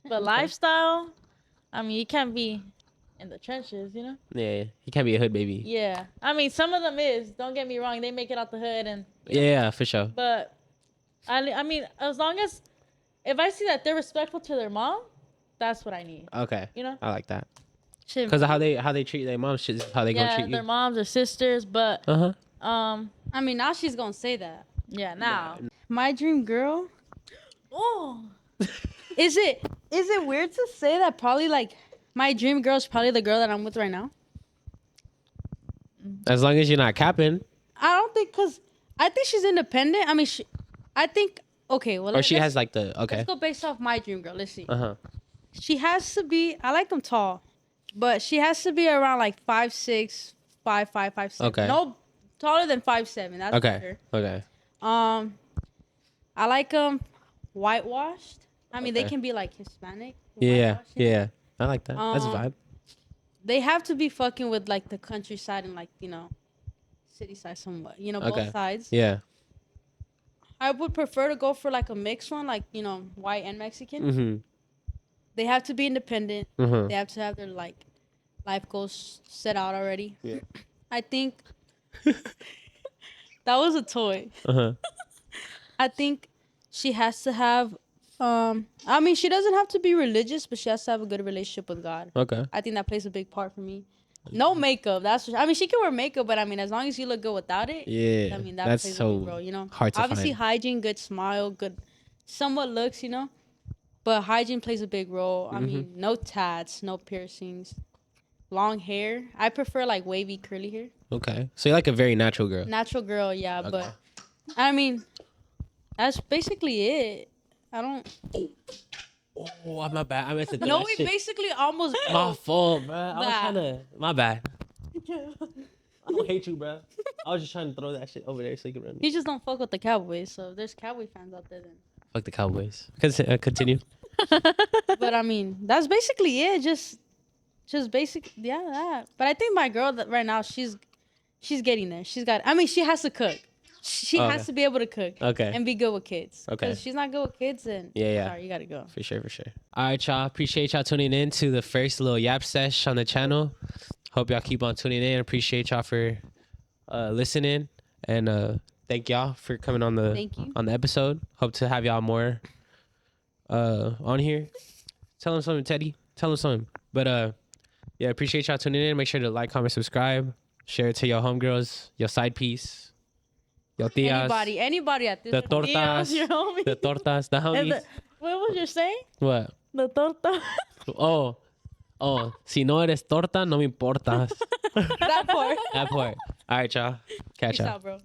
But lifestyle, I mean, you can't be in the trenches, you know? Yeah, he can't be a hood baby. Yeah. I mean, some of them is. Don't get me wrong. They make it out the hood and. Yeah, for sure. But I mean, as long as if I see that they're respectful to their mom, that's what I need. Okay. You know? I like that. Shit. Because how they treat their moms, shit is how they gonna Yeah, treat their you. moms or sisters, but Uh-huh. I mean, now she's gonna say that. yeah, now. My dream girl. Oh. Is it weird to say that probably like my dream girl is probably the girl that I'm with right now? As long as you're not capping. I don't think because I think she's independent. I mean, I think okay. Well, Or she has like the okay. Let's go based off my dream girl. Let's see. Uh-huh. She has to be. I like them tall, but she has to be around like 5'6", 5'5", 5'7". Okay. No taller than 5'7". That's Okay. better. Okay. I like them whitewashed. I mean, they Okay. can be like Hispanic. Yeah. whitewashed, you know? Yeah. I like that. That's a vibe. They have to be fucking with like the countryside and like, you know, city side somewhat. You know, Okay. both sides. Yeah. I would prefer to go for like a mixed one, like, you know, white and Mexican. Mm-hmm. They have to be independent. Mm-hmm. They have to have their like life goals set out already. Yeah. I think that was a toy. Uh-huh. I think she has to have I mean, she doesn't have to be religious, but she has to have a good relationship with God. Okay. I think that plays a big part for me. No makeup. I mean, she can wear makeup, but I mean, as long as you look good without it. Yeah. I mean, that that's plays so a big role, you know. hard to Obviously, find. hygiene, good smile, good, somewhat looks, you know. But hygiene plays a big role. I mean, no tats, no piercings, long hair. I prefer like wavy, curly hair. Okay. So you're like a very natural girl. Natural girl, yeah. Okay. But I mean, that's basically it. I don't. Oh, I'm not bad. I meant to do No, that we shit. basically almost. My fault, bro. I was That. trying to. My bad. I don't hate you, bro. I was just trying to throw that shit over there so you can run. You just don't fuck with the Cowboys, so if there's Cowboy fans out there then. Fuck the Cowboys. Continue. But I mean, that's basically it. Just basic, yeah, that. But I think my girl that right now, she's getting there. I mean, she has to cook. She Okay. has to be able to cook. Okay. And be good with kids. Okay. If she's not good with kids, then Yeah. sorry, you gotta go. For sure. All right, y'all. Appreciate y'all tuning in to the first little yap sesh on the channel. Hope y'all keep on tuning in. Appreciate y'all for listening. And thank y'all for coming on the episode. Hope to have y'all more on here. Tell them something, Teddy. Tell them something. But yeah, appreciate y'all tuning in. Make sure to like, comment, subscribe. Share it to your homegirls, your side piece, your tias. Anybody at this The point. tortas. Your homie. The tortas, the homies. What was you saying? What? The torta. Oh, si no eres torta, no me importas. That part. That part. All right, y'all. Catch Peace y'all. out, bro.